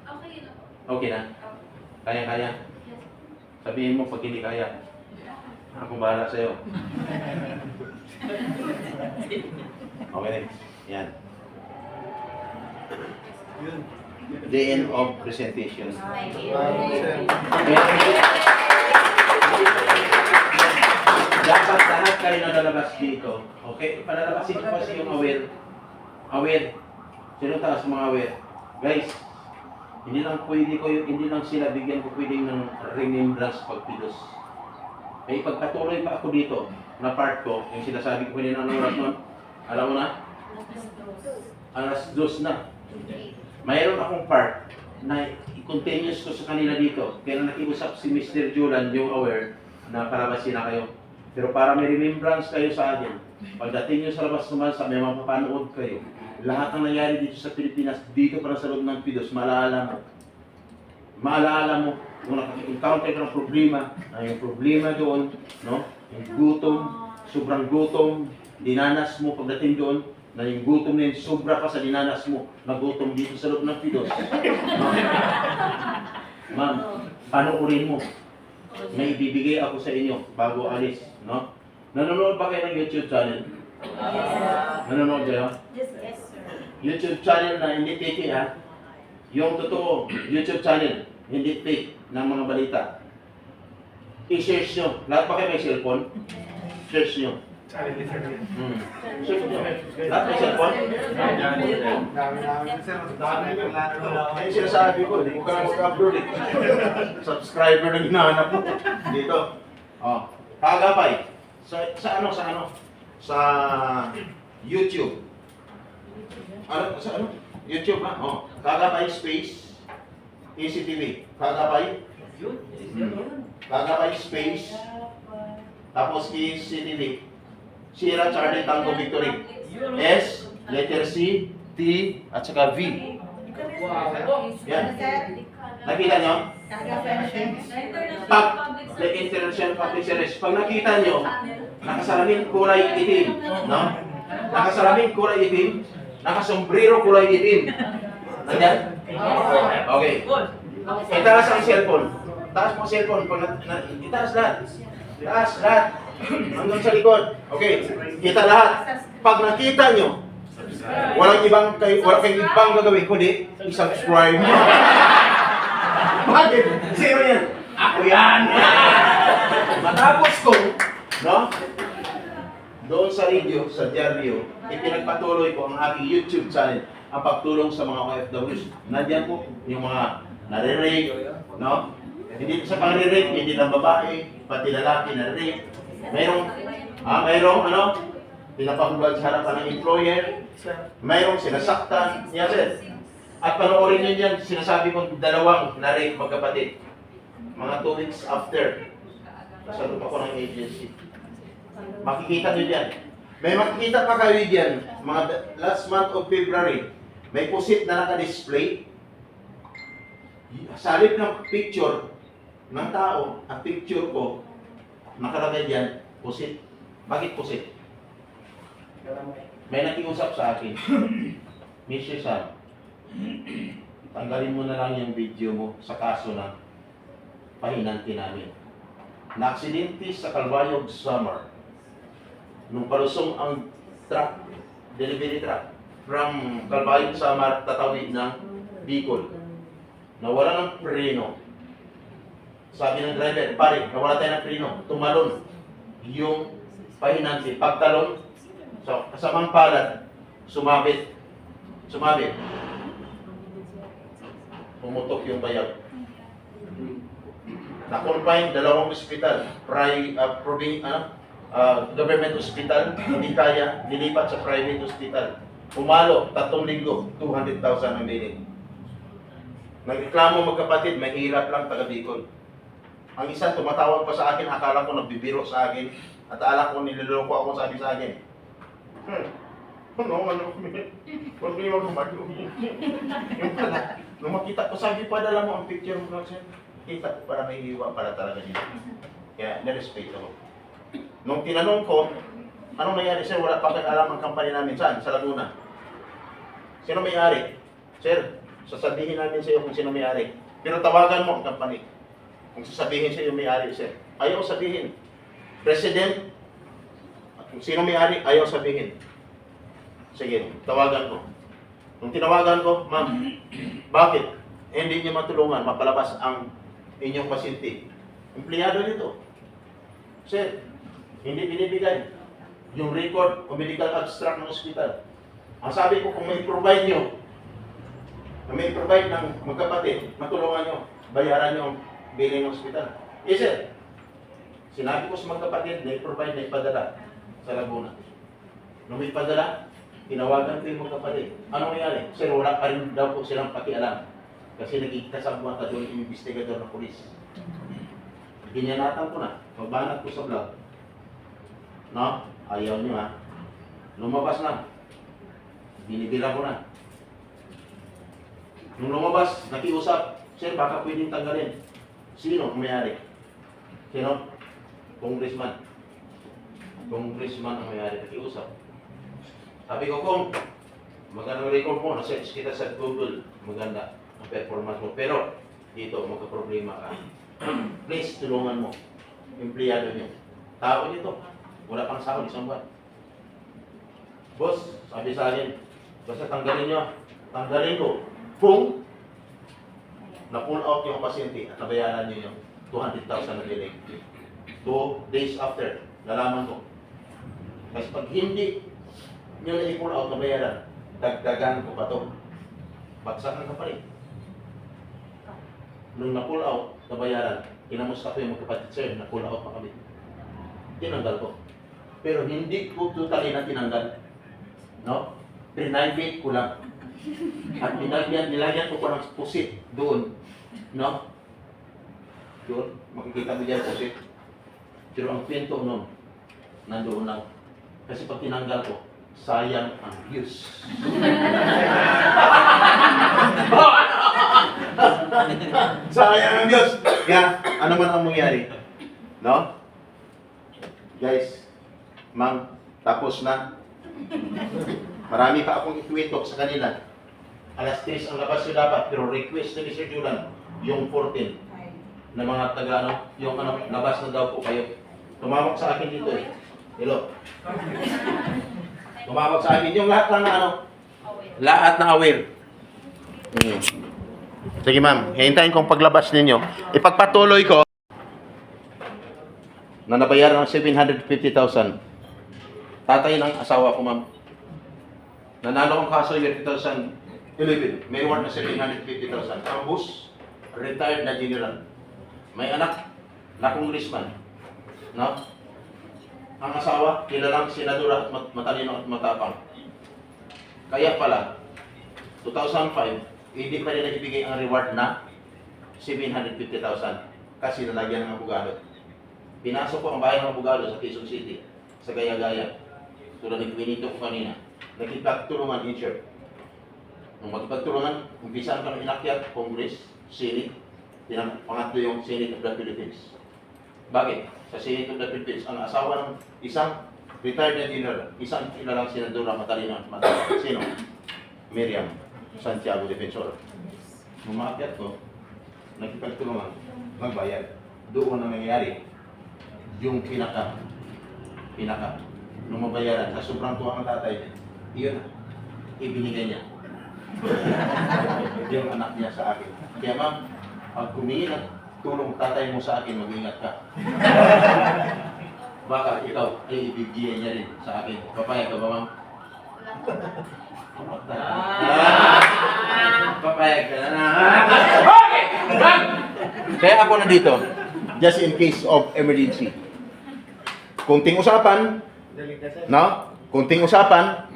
S5: Okay na po.
S1: Okay na? Kaya-kaya? Sabihin mo pag hindi kaya. Akong bahala sa'yo. Okay, yan. The end of presentation. Dapat lahat kayo na lalabas dito. Okay? Palalabasin ko kasi yung aware. Aware. Sino taas mga aware? Guys, hindi lang sila bigyan ko pwedeng ng remembrance pagpilos. May pagpatuloy pa ako dito na part ko, yung sinasabi ko kanina ng oras nun. Alam mo na? Alas 2 na. Mayroon akong part na i-continuous ko sa kanila dito. Kaya nakiusap si Mr. Julan, yung aware, na palabasin na kayo. Pero para may remembrance kayo sa akin, pagdating nyo sa labas naman sa may mapapanood kayo, lahat ng nangyari dito sa Pilipinas, dito para sa loob ng Pidos, maalala mo. Maalala mo kung nakaka-encounter ka ng problema, na yung problema doon, no? Yung gutom, sobrang gutom, dinanas mo pagdating doon, na yung gutom na yun, sobra pa sa dinanas mo, nagutom dito sa loob ng Pidos. Ma'am, panoorin mo. May ibibigay ako sa inyo bago alis, no? Nanonood ba kayo ng YouTube channel? Nanonood kayo?
S5: Yes, sir.
S1: YouTube channel na hindi fake, ha? Yung totoo, YouTube channel, hindi fake ng mga balita. I-search nyo. Lahat ba kayo may cellphone? Search nyo. Search nyo. Lahat may cellphone? Yung sinasabi ko, hindi ko ka lang mag-upload, eh. Subscriber na ginahanap mo. Dito. Oh, Kagapay. Sa YouTube. Sa ano? YouTube, ha? Oh, Kagapay space ECTV. Kagapay. Kagapay space. Tapos ECTV. Sierra Charlie Tango Victory. S, letter C, T, at saka V. Yan. Nakita nyo? Pag the International Public Service. Pag nakita nyo, nakasalamin kulay itim. No? Nakasalamin kulay itim. Nakasombrero kulay itim. Nandiyan? Okay. Itaas ang cellphone. Taas mo ang cellphone. Itaas lahat. Taas lahat. Hanggang sa likod. Okay. Kita lahat. Pag nakita nyo, walang kayong ibang gagawin, kundi i-subscribe nyo. Bakit? Zero yan. Ako yan. Matapos ko, no? Doon sa radio, sa diaryo, ipinagpatuloy ko ang aking YouTube channel, ang pagtulong sa mga OFWs. Nandiyan po yung mga nare-rape, no? Hindi sa pang-rape, hindi lang babae, pati lalaki nare-rape. Mayroong pinapahubad sa harapan ng employer, mayroong sinasaktan, yes sir. At panoorin nyo yan, sinasabi kong dalawang na-rape magkapatid. Mga 2 weeks after, nasalot ako ng agency. Makikita nyo dyan. May makikita pa kayo dyan, mga last month of February, may pusit na naka-display. Sa halip ng picture ng tao, at picture ko, nakalagay diyan, pusit. Bakit pusit?
S3: Galamay.
S1: May nakiusap sa akin, Mr. Sam, tanggalin mo na lang yung video mo sa kaso ng pahinanti namin. Na-aksidente sa Calbayog Summer nung palusong ang truck, delivery truck from Calbayog Summer tatawid ng Bicol. Nawala ng preno. Sabi ng driver, pare, nawala tayo ng preno. Tumalon yung pahinanti. Pagtalon, so, kasamang palad, sumabit. Pumutok yung bayag. Na-confine, dalawang ospital, government hospital, hindi kaya, nilipat sa private hospital. Pumalo, 3 linggo, 200,000 ang biling. Nagreklamo magkapatid, may hirap lang taga Bicol. Ang isa tumatawag pa sa akin, akala ko nagbibiro sa akin, at akala ko niloloko ako, sabi sa akin. Ano kami? Huwag kayo magmalo. Yung pala, nung makita ko, sabi, padala mo ang picture mo lang siya. Kita ko para may hiwa para talaga dito. Kaya, nirespeto ko. Nung tinanong ko, anong nangyari, sir? Wala pa alam ang company namin. Saan? Sa Laguna. Sino may-ari? Sir, sasabihin namin sa iyo kung sino may-ari. Pero tawagan mo ang company. Kung sasabihin sa iyo may-ari, sir. Ayaw sabihin. President, kung sino may-ari, ayaw sabihin. Sige, tawagan ko. Nung tinawagan ko, ma'am, bakit? Hindi niyo matulungan, mapalabas ang inyong pasyente. Empleyado nito. Sir, hindi binibigay yung record o medical abstract ng ospital. Ang sabi ko, kung may provide nyo, ng magkapatid, matulungan nyo, bayaran nyo ang billing ng ospital. Yes, sir. Sinabi ko sa magkapatid, may provide, may padala sa Laguna. Nung may padala, tinawagan ko yung magkapatid. Ano nangyari? Sir, wala pa rin daw po silang pakialam. Kasi nagkikita sa buwan doon yung investigador ng polis. Ginyanatan ko na. Pagbanat ko sa vlog. No? Ayaw nyo ha. Lumabas na. Binibira ko na. Nung lumabas, nakiusap. Sir, baka pwedeng tanggalin. Sino ang may-ari? Sino? Congressman. Congressman ang may-ari. Nakiusap. Sabi ko, kung magandang record mo, na-search kita sa Google. Maganda ang performance mo. Pero, dito, magka-problema ka. Please, tulungan mo. Empleyado niyo. Tao nito. Wala pang sahod, isang buwan. Boss, sabi sa akin, basta tanggalin nyo. Tanggalin ko. Kung na-pull out yung pasyente at nabayaran nyo yung 200,000 na bilig. 2 days after, nalaman ko. Kasi pag hindi nyo na i-pull out, nabayaran, dagdagan ko pa to. Bagsakan ka pa rin. Nung na-pull out, nabayaran, kinamusta ko yung magkapatid, sir, na-pull out pa kami. Tinanggal ko. Pero hindi ko totally na tinanggal. No? Pinivate ko lang. At nilagyan ko pa ng pusit doon. No? Doon, makikita mo dyan pusit. Pero ang kwento nun, nandoon lang. Kasi pag tinanggal ko, sayang ang views. Sayang ang views. Kaya, ano man ang mangyari? No? Guys, ma'am, tapos na. Marami pa akong ikwento sa kanila. Alas 3 ang labas ko dapat, pero request na ni Sir Julan, yung 14 na mga taga ano, yung ano, labas na daw po kayo. Tumawag sa akin dito eh. Hello. Tumawag sa akin yung lahat ng ano, lahat na aware. Sige ma'am, hintayin kong paglabas ninyo. Ipagpatuloy ko na nabayaran ng 750,000. Tatay ng asawa ko, ma'am. Nanalo ang kaso year 2011. May reward na 750,000. Ang boss, retired na general. May anak na congressman. No? Ang asawa, kilalang senadora at matalino at matapang. Kaya pala, 2005, hindi pa nila ibigay ang reward na 750,000 kasi nalagyan ng abogado. Pinasok ko ang bahay ng abogado sa Quezon City, sa Gaya-Gaya. Tulad ng pinito ko kanina. Nakipagtulungan in short. Nung magpagtulungan, umpisan kami inakyat, Congress, Senate, pangatlo yung Senate of the Philippines. Bakit? Sa Senate of the Philippines, ang asawa ng isang retired na general, isang kilalang senadora matalino. Sino? Miriam Santiago Defensor. Nung maakyat ko, nakipagtulungan, magbayad. Doon ang nangyayari, yung pinaka, nung mabayaran, sa sobrang tuwa ang tatay niya, yun, ibinigay niya. Yung anak niya sa akin. Kaya ma'am, pag humingi ng tulong tatay mo sa akin, mag-ingat ka. Baka ikaw ay ibigay niya rin sa akin. Papayag ka ba, ma'am? Papayag ka na. Okay! Kaya ako nandito, just in case of emergency. Kunting usapan, no? Kunting usapan,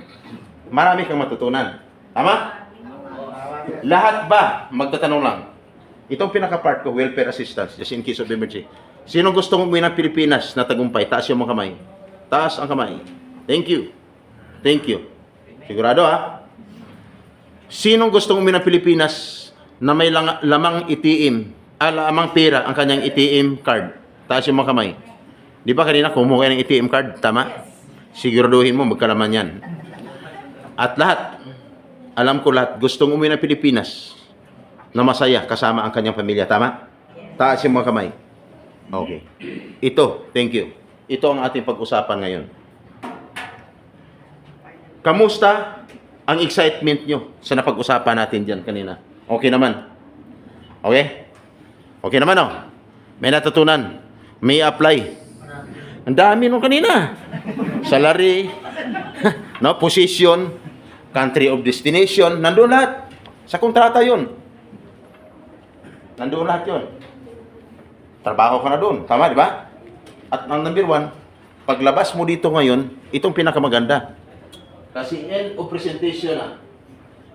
S1: marami kang matutunan. Tama? Lahat ba, magtatanong lang. Itong pinaka-part ko, welfare assistance, just in case of emergency. Sino gusto umuwi ng Pilipinas na tagumpay? Taas yung mga kamay. Taas ang kamay. Thank you. Thank you. Sigurado ha? Sinong gustong umuwi ng Pilipinas na may lamang ATM, lamang pera ang kanyang ATM card? Taas yung mga kamay. Di ba kanina kumuha ng ATM card? Tama? Siguraduhin mo magkalaman yan. At lahat, alam ko lahat, gustong umuwi ng Pilipinas na masaya kasama ang kanyang pamilya. Tama? Taas yung mga kamay. Okay. Ito, thank you. Ito ang ating pag-usapan ngayon. Kamusta ang excitement nyo sa napag-usapan natin dyan kanina? Okay naman? Okay? Okay naman, oh. May natutunan. May apply. Ang dami nung kanina. Salary, no, position, country of destination, nandoon lahat. Sa kontrata yun. Nandoon lahat yun. Trabaho ka na doon. Tama, di ba? At ang number 1, paglabas mo dito ngayon, itong pinakamaganda. Kasi end of presentation na.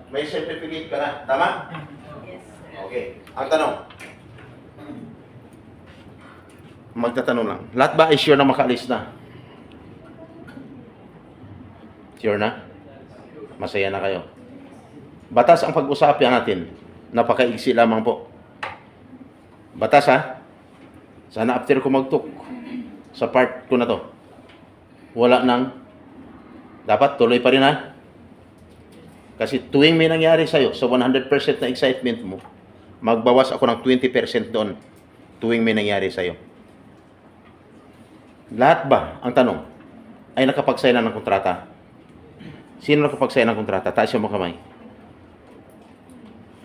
S1: May certificate ka na. Tama?
S5: Yes.
S1: Okay. Ang tanong. Magtatanong lang. Lahat ba ay sure na makaalis na? Sure na? Masaya na kayo. Batas ang pag-usapan natin. Napakaigsi lamang po. Batas ha? Sana after ko magtuk sa part ko na to, wala nang, dapat tuloy pa rin ha? Kasi tuwing may nangyari sa'yo, sa 100% na excitement mo, magbawas ako ng 20% doon tuwing may nangyari sa'yo. Lahat ba, ang tanong, ay nakapag-sign na ng kontrata? Sino nakapag-sign ng kontrata? Taas yung mga kamay.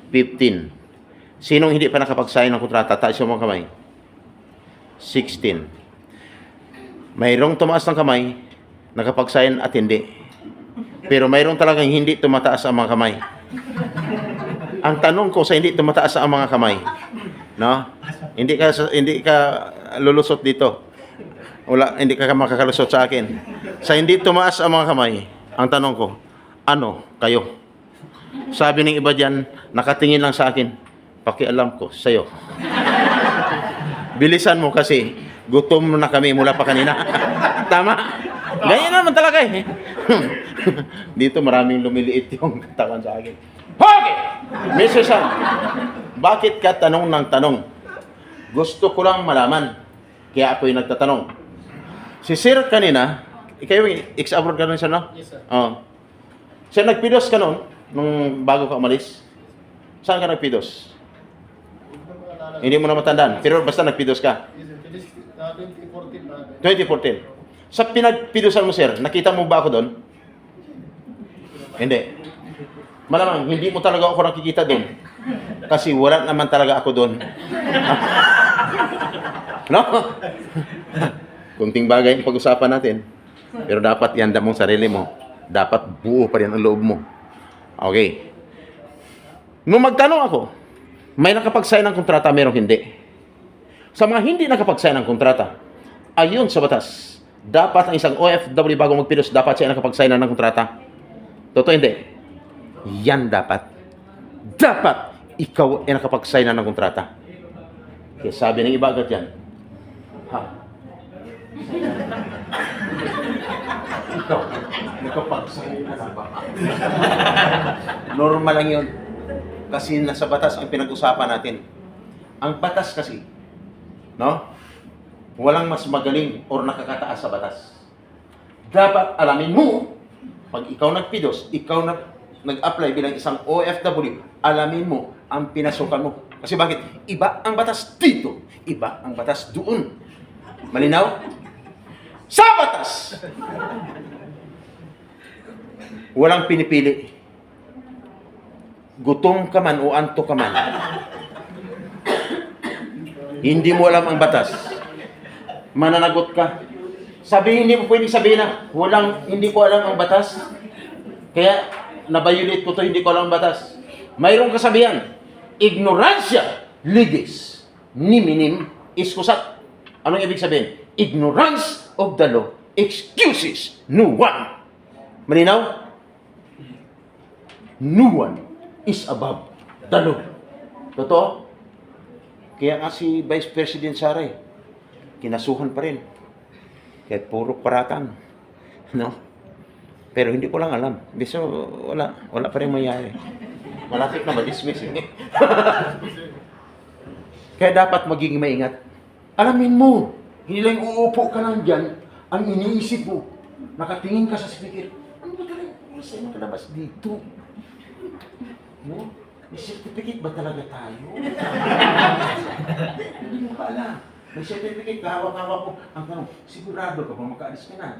S1: 15. Sinong hindi pa nakapag-sign ng kontrata? Taas yung mga kamay. 16. Mayroong tumaas ng kamay, nakapag-sign at hindi. Pero mayroong talagang hindi tumataas ang mga kamay. Ang tanong ko sa hindi tumataas ang mga kamay, no? Hindi ka lulusot dito. Wala, hindi ka makakalusot sa akin. Sa hindi tumaas ang mga kamay, ang tanong ko, ano kayo? Sabi ng iba diyan, nakatingin lang sa akin. Pakialam ko sa'yo. Bilisan mo kasi gutom na kami mula pa kanina. Tama? Ganyan naman talaga eh. Dito maraming lumiliit yung katawan sa akin. Okay! Mr. Sam, bakit ka tanong ng tanong? Gusto ko lang malaman. Kaya ako'y nagtatanong. Si Sir kanina, ikaw yung ex-abroad ka nun siya, no?
S3: Yes, sir.
S1: Oo. Sir, nagpidos ka nun, nung bago ka umalis? Saan ka nagpidos? Hindi mo na matandaan, pero basta nagpidos ka.
S3: 2014 na.
S1: 2014. Sa pinagpidosan mo, sir, nakita mo ba ako doon? Hindi. Malamang, hindi mo talaga ako nakikita doon. Kasi wala naman talaga ako doon. No? Kunting bagay ang pag-usapan natin. Pero dapat ianda mong sarili mo. Dapat buo pa rin ang loob mo. Okay. Nung magtanong ako, may nakapag-sign ng kontrata, merong hindi. Sa mga hindi nakapag-sign ng kontrata, ayon sa batas, dapat ang isang OFW bago magpidos, dapat siya nakapag-sign ng kontrata. Totoo hindi? Yan dapat. Dapat ikaw ay nakapag-sign ng kontrata. Kaya sabi ng iba agad yan, ha? Ikaw, nakapag-sign na ba? Normal lang yun. Kasi nasa batas ang pinag-usapan natin. Ang batas kasi, no? Walang mas magaling or nakakataas sa batas. Dapat alamin mo, pag ikaw nagpidos, ikaw nag-apply bilang isang OFW, alamin mo ang pinasukan mo. Kasi bakit? Iba ang batas dito, iba ang batas doon. Malinaw? Sa batas! Walang pinipili. Gutom ka man o anto ka man. Hindi mo alam ang batas. Mananagot ka. Hindi mo pwedeng sabihin na, hindi ko alam ang batas. Kaya, nabayulit ko to, hindi ko alam ang batas. Mayroong kasabihan, ignoransya, ligis, niminim, iskusat. Anong ibig sabihin? Ignorance of the law excuses no one. Malinaw? No one is above the law. Totoo? Kaya nga si Vice President Sara, kinasuhan pa rin. Kahit puro paratang. No? Pero hindi ko lang alam. Biso, wala pa rin mayayari. Malapit na ma-dismiss. Kaya dapat maging maingat. Alamin mo, hindi lang uupo ka lang dyan, ang iniisip mo, nakatingin ka sa speaker, ano ba talaga sa inyo kalabas dito? No? May certificate ba talaga tayo? Hindi mo ka alam. May certificate, hawak-hawak ko. Ang tanong, sigurado ka ba makaalis ka na?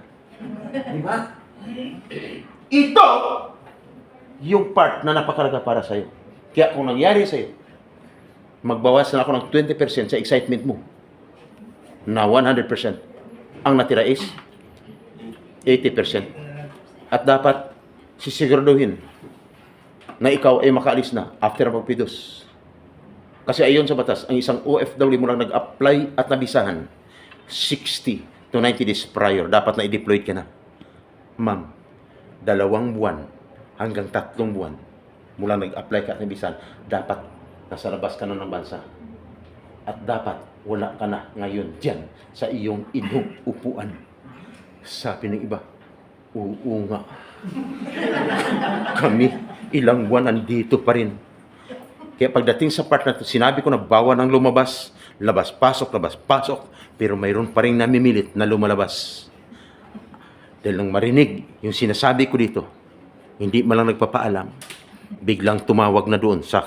S1: Di ba? Ito yung part na napakalaga para sa'yo. Kaya kung nangyari sa'yo, magbawas na ako ng 20% sa excitement mo na 100%. Ang natira is 80%. At dapat sisiguraduhin na ikaw ay makaalis na after magpidos. Kasi ayon sa batas, ang isang OFW mo lang nag-apply at nabisahan 60 to 90 days prior, dapat na i-deployed ka na. Ma'am, 2 buwan hanggang 3 buwan mula nag-apply ka at nabisahan, dapat nasa labas ka na ng bansa. At dapat wala ka na ngayon dyan sa iyong inuupuan. Sabi ng iba, oo nga. Kami, ilang buwan nandito pa rin. Kaya pagdating sa part na ito, sinabi ko na bawal ang lumabas, labas, pasok, pero mayroon pa rin namimilit na lumalabas. Dahil nang marinig yung sinasabi ko dito, hindi man lang nagpapaalam, biglang tumawag na doon sa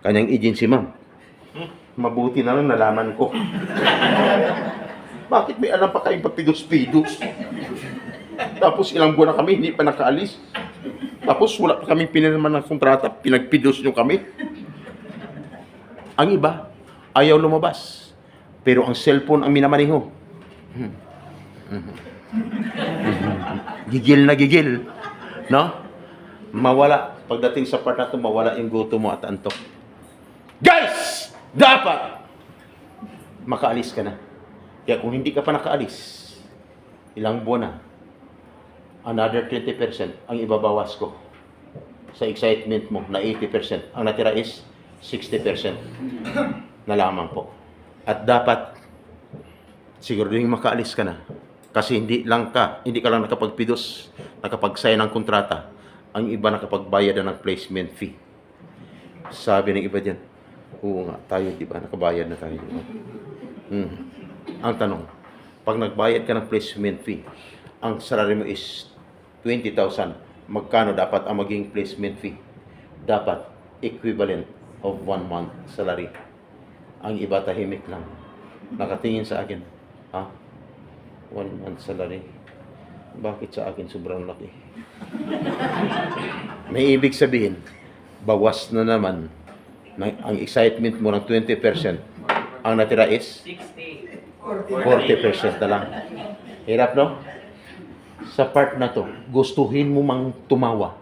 S1: kanyang agency, ma'am. Mabuti na lang nalaman ko. Bakit may alam pa kayong papidos-pidos? Tapos ilang buwan na kami, hindi pa nakaalis. Tapos wala pa kami pinirman ng kontrata, pinagpidos nyo kami. Ang iba, ayaw lumabas. Pero ang cellphone ang minamaniho. Gigil na gigil. No? Mawala. Pagdating sa part na ito, mawala yung gutom mo at antok. Guys! Dapat makaalis ka na. Kaya kung hindi ka pa nakaalis, ilang buwan na, another 20% ang ibabawas ko sa excitement mo na 80%. Ang natira is 60% na lamang po. At dapat siguraduhin makaalis ka na. Kasi hindi ka lang nakapagpidos, nakapag-sign ng kontrata. Ang iba nakapagbayad na ng placement fee. Sabi ng iba dyan, oo nga, tayo di ba? Nakabayad na tayo. Ang tanong, pag nagbayad ka ng placement fee, ang salary mo is 20,000. Magkano dapat ang maging placement fee? Dapat equivalent of 1 month salary. Ang iba tahimik lang. Nakatingin sa akin, 1 month salary. Bakit sa akin sobrang laki? May ibig sabihin, bawas na naman ang excitement mo ng 20%. Ang natira is 40% na lang. Hirap, no? Sa part na to, gustuhin mo mang tumawa.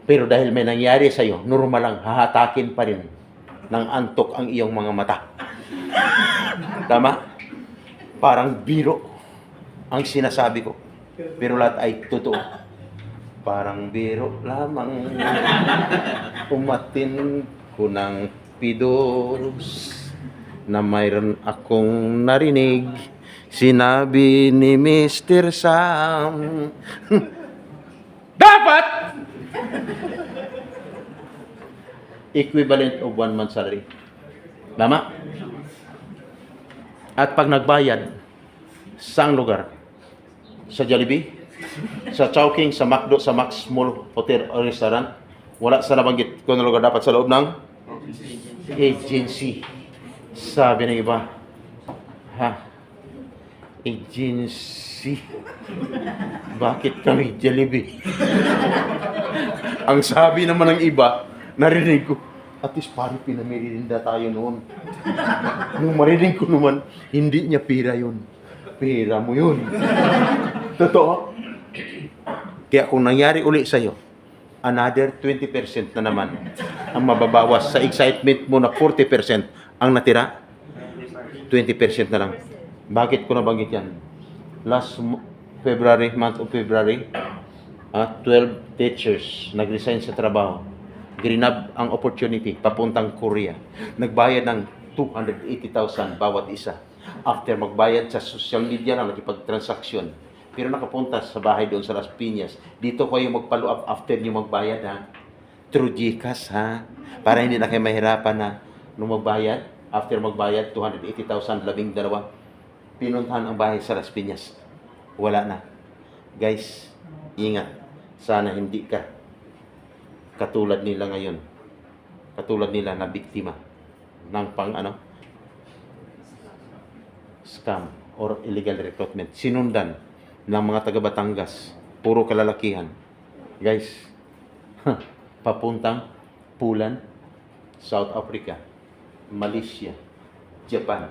S1: Pero dahil may nangyari sa'yo, normal lang, hahatakin pa rin ng antok ang iyong mga mata. Tama? Parang biro ang sinasabi ko. Pero lahat ay totoo. Parang biro lamang. Umatin ko ng pidos na mayroon akong narinig. Sinabi ni Mr. Sam. Dapat equivalent of 1 month salary. Tama? At pag nagbayad, saang lugar? Sa Jollibee? Sa Chowking, sa McDo, sa Max Mall, Hotel o Restaurant? Wala sa nabanggit kung ano lugar dapat sa loob ng agency. Sabi ng iba, ha? Agency? Bakit kami Jollibee? Ang sabi naman ng iba, narinig ko, at least pari pinamiririnda tayo noon. Nung marinig ko naman, hindi niya pira yun. Pira mo yun. Totoo. Kaya kung nangyari uli sa'yo, another 20% na naman ang mababawas sa excitement mo na 40% ang natira. 20% na lang. Bakit ko nabanggit yan? Last February, month of February, 12 teachers nag-resign sa trabaho. Grinab ang opportunity papuntang Korea. Nagbayad ng 280,000 bawat isa. After magbayad sa social media lang nakipagtransaksyon. Pero nakapunta sa bahay doon sa Las Piñas. Dito kayo mag-follow up after nyo magbayad, ha? Through GCash, ha? Para hindi na kayo mahirapan na nung magbayad. After magbayad, 280,000, 12. Pinuntahan ang bahay sa Las Piñas. Wala na. Guys, ingat. Sana hindi ka katulad nila ngayon. Katulad nila na biktima ng scam or illegal recruitment. Sinundan ng mga taga Batangas. Puro kalalakihan. Guys, papuntang Pulan, South Africa, Malaysia, Japan,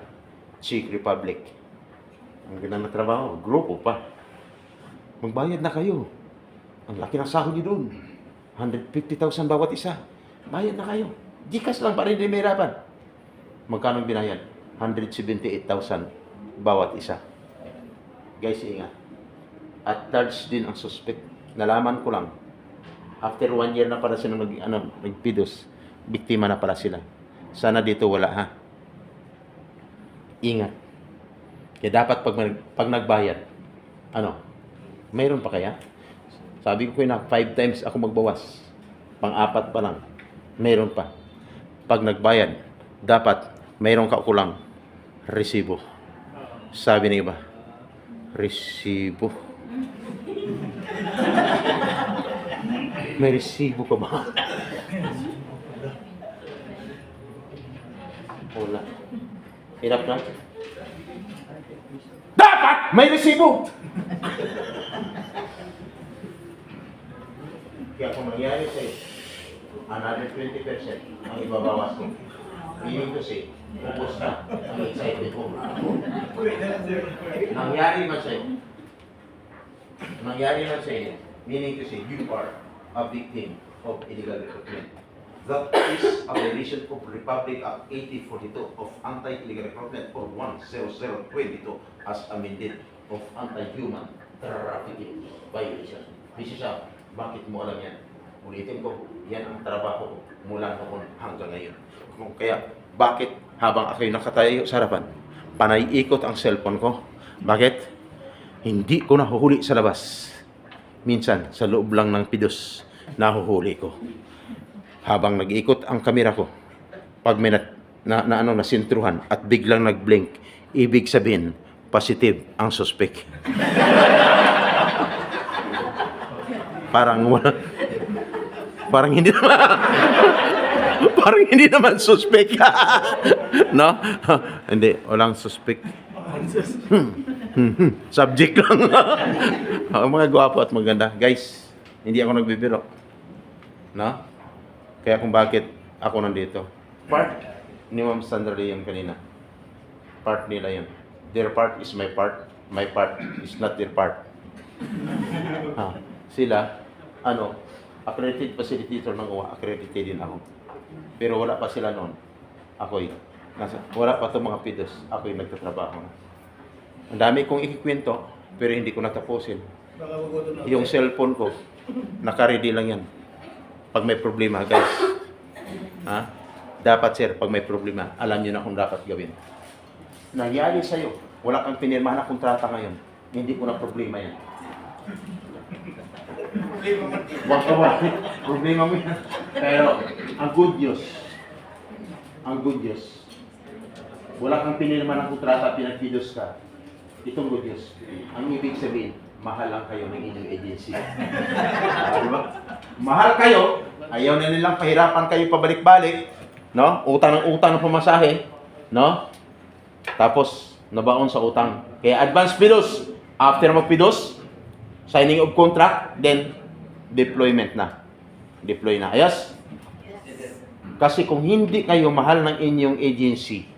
S1: Czech Republic. Ang ganang na trabaho, grupo pa. Magbayad na kayo. Ang laki ng sahod nyo doon. 150,000 bawat isa. Bayad na kayo. GCash lang para hindi may hirapan. Magkano binayad? 178,000 bawat isa. Guys, ingat. At charge din ang suspect. Nalaman ko lang. After 1 year na para sila nagpidos, biktima na pala sila. Sana dito wala, ha? Ingat. Kaya dapat pag nagbayad, mayroon pa kaya? Sabi ko na 5 times ako magbawas. Pang-4 pa lang. Mayroon pa. Pag nagbayad, dapat mayroon ka kulang resibo. Sabi ng iba, resibo. May resibo ka ba? Wala. Hirap na? Dapat may resibo! Kaya kung mangyari sa'yo, another 20% ang ibabawas mo. Meaning to say, ubos na ang excitement mo. Nangyari man sa'yo, meaning to say, you are a victim of illegal recruitment. That is a violation of Republic Act 8042 of Anti-Illegal Recruitment or 10022 as amended of Anti-Human Trafficking Violation. This is bakit mo alam yan? Ulitin ko, yan ang trabaho mula noon hanggang ngayon. Kaya, bakit habang ako'y nakatayo sa harapan, panay ikot ang cellphone ko? Bakit? Hindi ko nahuhuli sa labas. Minsan, sa loob lang ng pidos, nahuhuli ko. Habang nag-ikot ang kamera ko, pag may nasintruhan at biglang nag-blink, ibig sabihin, positive ang suspect. Parang hindi naman parang hindi naman suspect. No? Hindi, walang suspect. Subject lang. Ang mga gwapo at maganda. Guys, hindi ako nagbibiro. No? Kaya kung bakit ako nandito. Part ni Ma'am Sandra Leon kanina. Part nila yun. Their part is my part. My part is not their part. Sila, accredited facilitator ng UWA, accredited din ako. Pero wala pa sila noon. Wala pa itong mga pidos. Ako'y nagtatrabaho na. Ang dami kong ikikwento, pero hindi ko natapusin. Yung cellphone ko, naka-ready lang yan. Pag may problema, guys. Dapat, sir, pag may problema, alam nyo na kung dapat gawin. Nangyari sa'yo, wala kang pinirmahan na kontrata ngayon. Hindi ko na problema yan. Problema mo yan. Pero, ang good news, Wala kang pinirma ng kontrata, pinagpidos ka. Itong good news. Ang ibig sabihin, mahal lang kayo ng inyong agency. Diba? Mahal kayo, ayaw na nilang pahirapan kayo pabalik-balik, no? Utang ng pamasahe, no? Tapos, nabaon sa utang. Kaya advance pidos. After magpidos, signing of contract, then deployment na. Deploy na. Ayos? Kasi kung hindi kayo mahal ng inyong agency,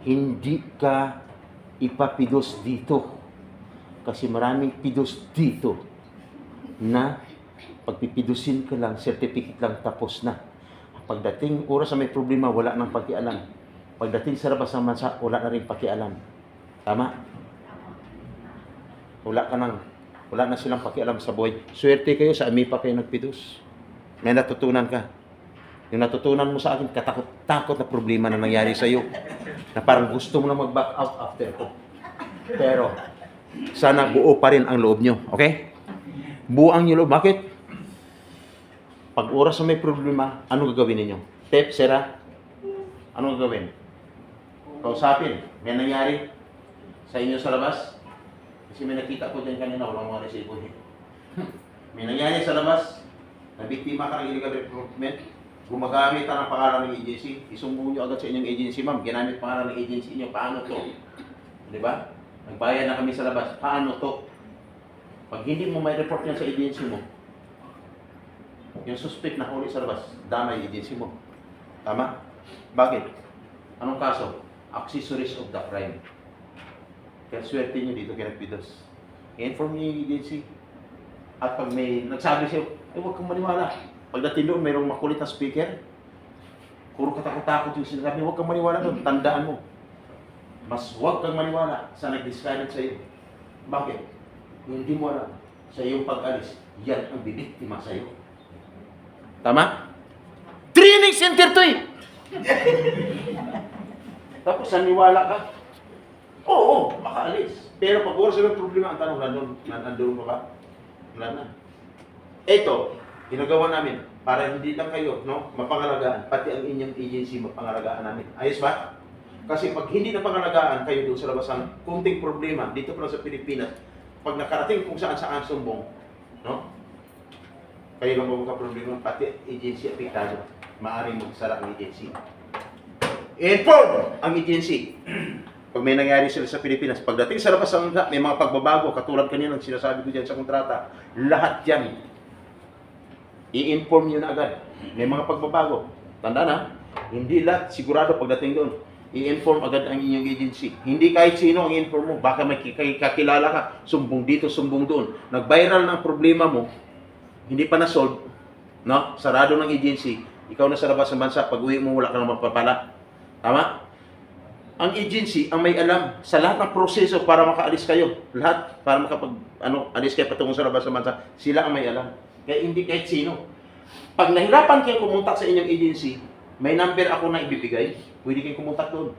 S1: hindi ka ipapidos dito. Kasi maraming pidos dito na pagpipidusin ka lang, certificate lang, tapos na. Pagdating oras na may problema, wala nang pakialam. Pagdating sa labas ng bansa, wala na rin pakialam. Tama? Wala na silang pakialam sa buhay. Swerte kayo, sa AMIPA kayo nagpidos. May natutunan ka. Yung natutunan mo sa akin, katakot-takot na problema na nangyari sa iyo. Na parang gusto mo na mag-back out after ko. Pero, sana buo pa rin ang loob nyo. Okay? Buo ang loob. Bakit? Pag oras na may problema, ano gagawin ninyo? Tep, Sera? Ano gagawin? Kausapin. May nangyari sa inyo sa labas? Kasi may nakita ko dyan kanina, walang mga resibo. May nangyari sa labas, nabiktima ka ng illegal recruitment, gumagamit ka ng pangalan ng agency, isumbong nyo agad sa inyong agency, ma'am, ginamit pangalan ng agency inyo, paano to? Di ba? Nagbayad na kami sa labas, paano to? Pag hindi mo may report yan sa agency mo, yung suspect na huli sa labas, damay agency mo. Tama? Bakit? Anong kaso? Accessories of the crime. Kaya swerte nyo dito kaya nagpidos. I-inform nyo yung agency. At pag may nagsabi sa'yo, huwag kang maniwala. Pagdating doon, mayroong makulit na speaker. Puro katakot-takot yung sinasabi, huwag kang maniwala doon. Tandaan mo. Mas huwag kang maniwala sa nag-discredit sa'yo. Bakit? Hindi mo alam. Sa iyong pag-alis, yan ang bibiktima sa'yo. Tama? Training center to eh! Tapos, naniwala ka? Oo, makaalis. Pero pag oras may problema, ang tanong, nandun pa ba? Wala na. Ito, ginagawa namin para hindi lang kayo, no, mapangalagaan, pati ang inyong agency mapangalagaan namin. Ayos ba? Kasi pag hindi na pangalagaan kayo doon sa labasan, kunting problema dito pa lang sa Pilipinas, pag nakarating kung saan-saan sumbong, no? Kayo lang magka-problema, pati agency apektado. Maaaring magsara ang agency. Inform ang agency. Pag may nangyari sila sa Pilipinas, pagdating sa labas ng bansa, may mga pagbabago, katulad kanina ng sinasabi ko dyan sa kontrata, lahat yan, i-inform nyo na agad. May mga pagbabago. Tandaan ha, hindi lahat sigurado pagdating doon. I-inform agad ang inyong agency. Hindi kahit sino ang i-inform mo, baka may kakilala ka, sumbong dito, sumbong doon. Nag-viral ng problema mo, hindi pa na-solve, no? Sarado ng agency, ikaw na sa labas ng bansa, pag-uwi mo, wala ka naman papala. Tama? Ang agency ang may alam sa lahat ng proseso para makaalis kayo. Lahat para alis kayo patungo sa labas ng bansa. Sila ang may alam. Kaya hindi kahit sino. Pag nahirapan kayo kumontak sa inyong agency, may number ako na ibibigay. Pwede kayong kumontak doon.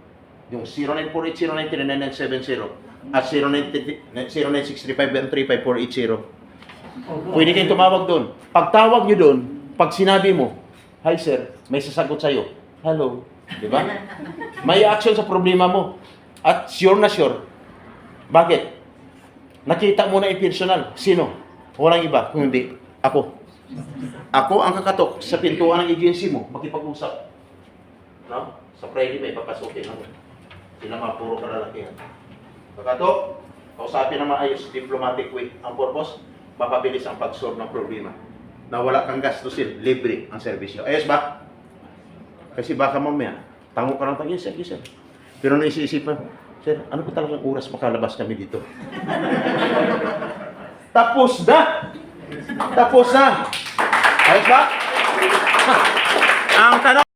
S1: Yung 0948-0939-970 at 0965-135-480. Pwede kayong tumawag doon. Pag tawag nyo doon, pag sinabi mo, "Hi sir, may sasagot sa'yo." Hello. Diba? May action sa problema mo. At sure na sure. Bakit? Nakita mo na personal. Sino? Walang iba, kung hindi ako. Ako ang kakatok sa pintuan ng agency mo, makipag-usap. No? Sa Friday may papasukin ako. Sila mga puro kalalakihan. Kakatok, kausapin na maayos, diplomatic way. Ang purpose, mapabilis ang pag-solve ng problema. Na wala kang gastusin, libre ang serbisyo. Ayos ba? Kasi baka mamaya, tango ka lang tayo, yes sir. Pero naisisipan, sir, ano ba talagang oras makalabas kami dito? Tapos na! Tapos na! Ayos ba? Ang tanong,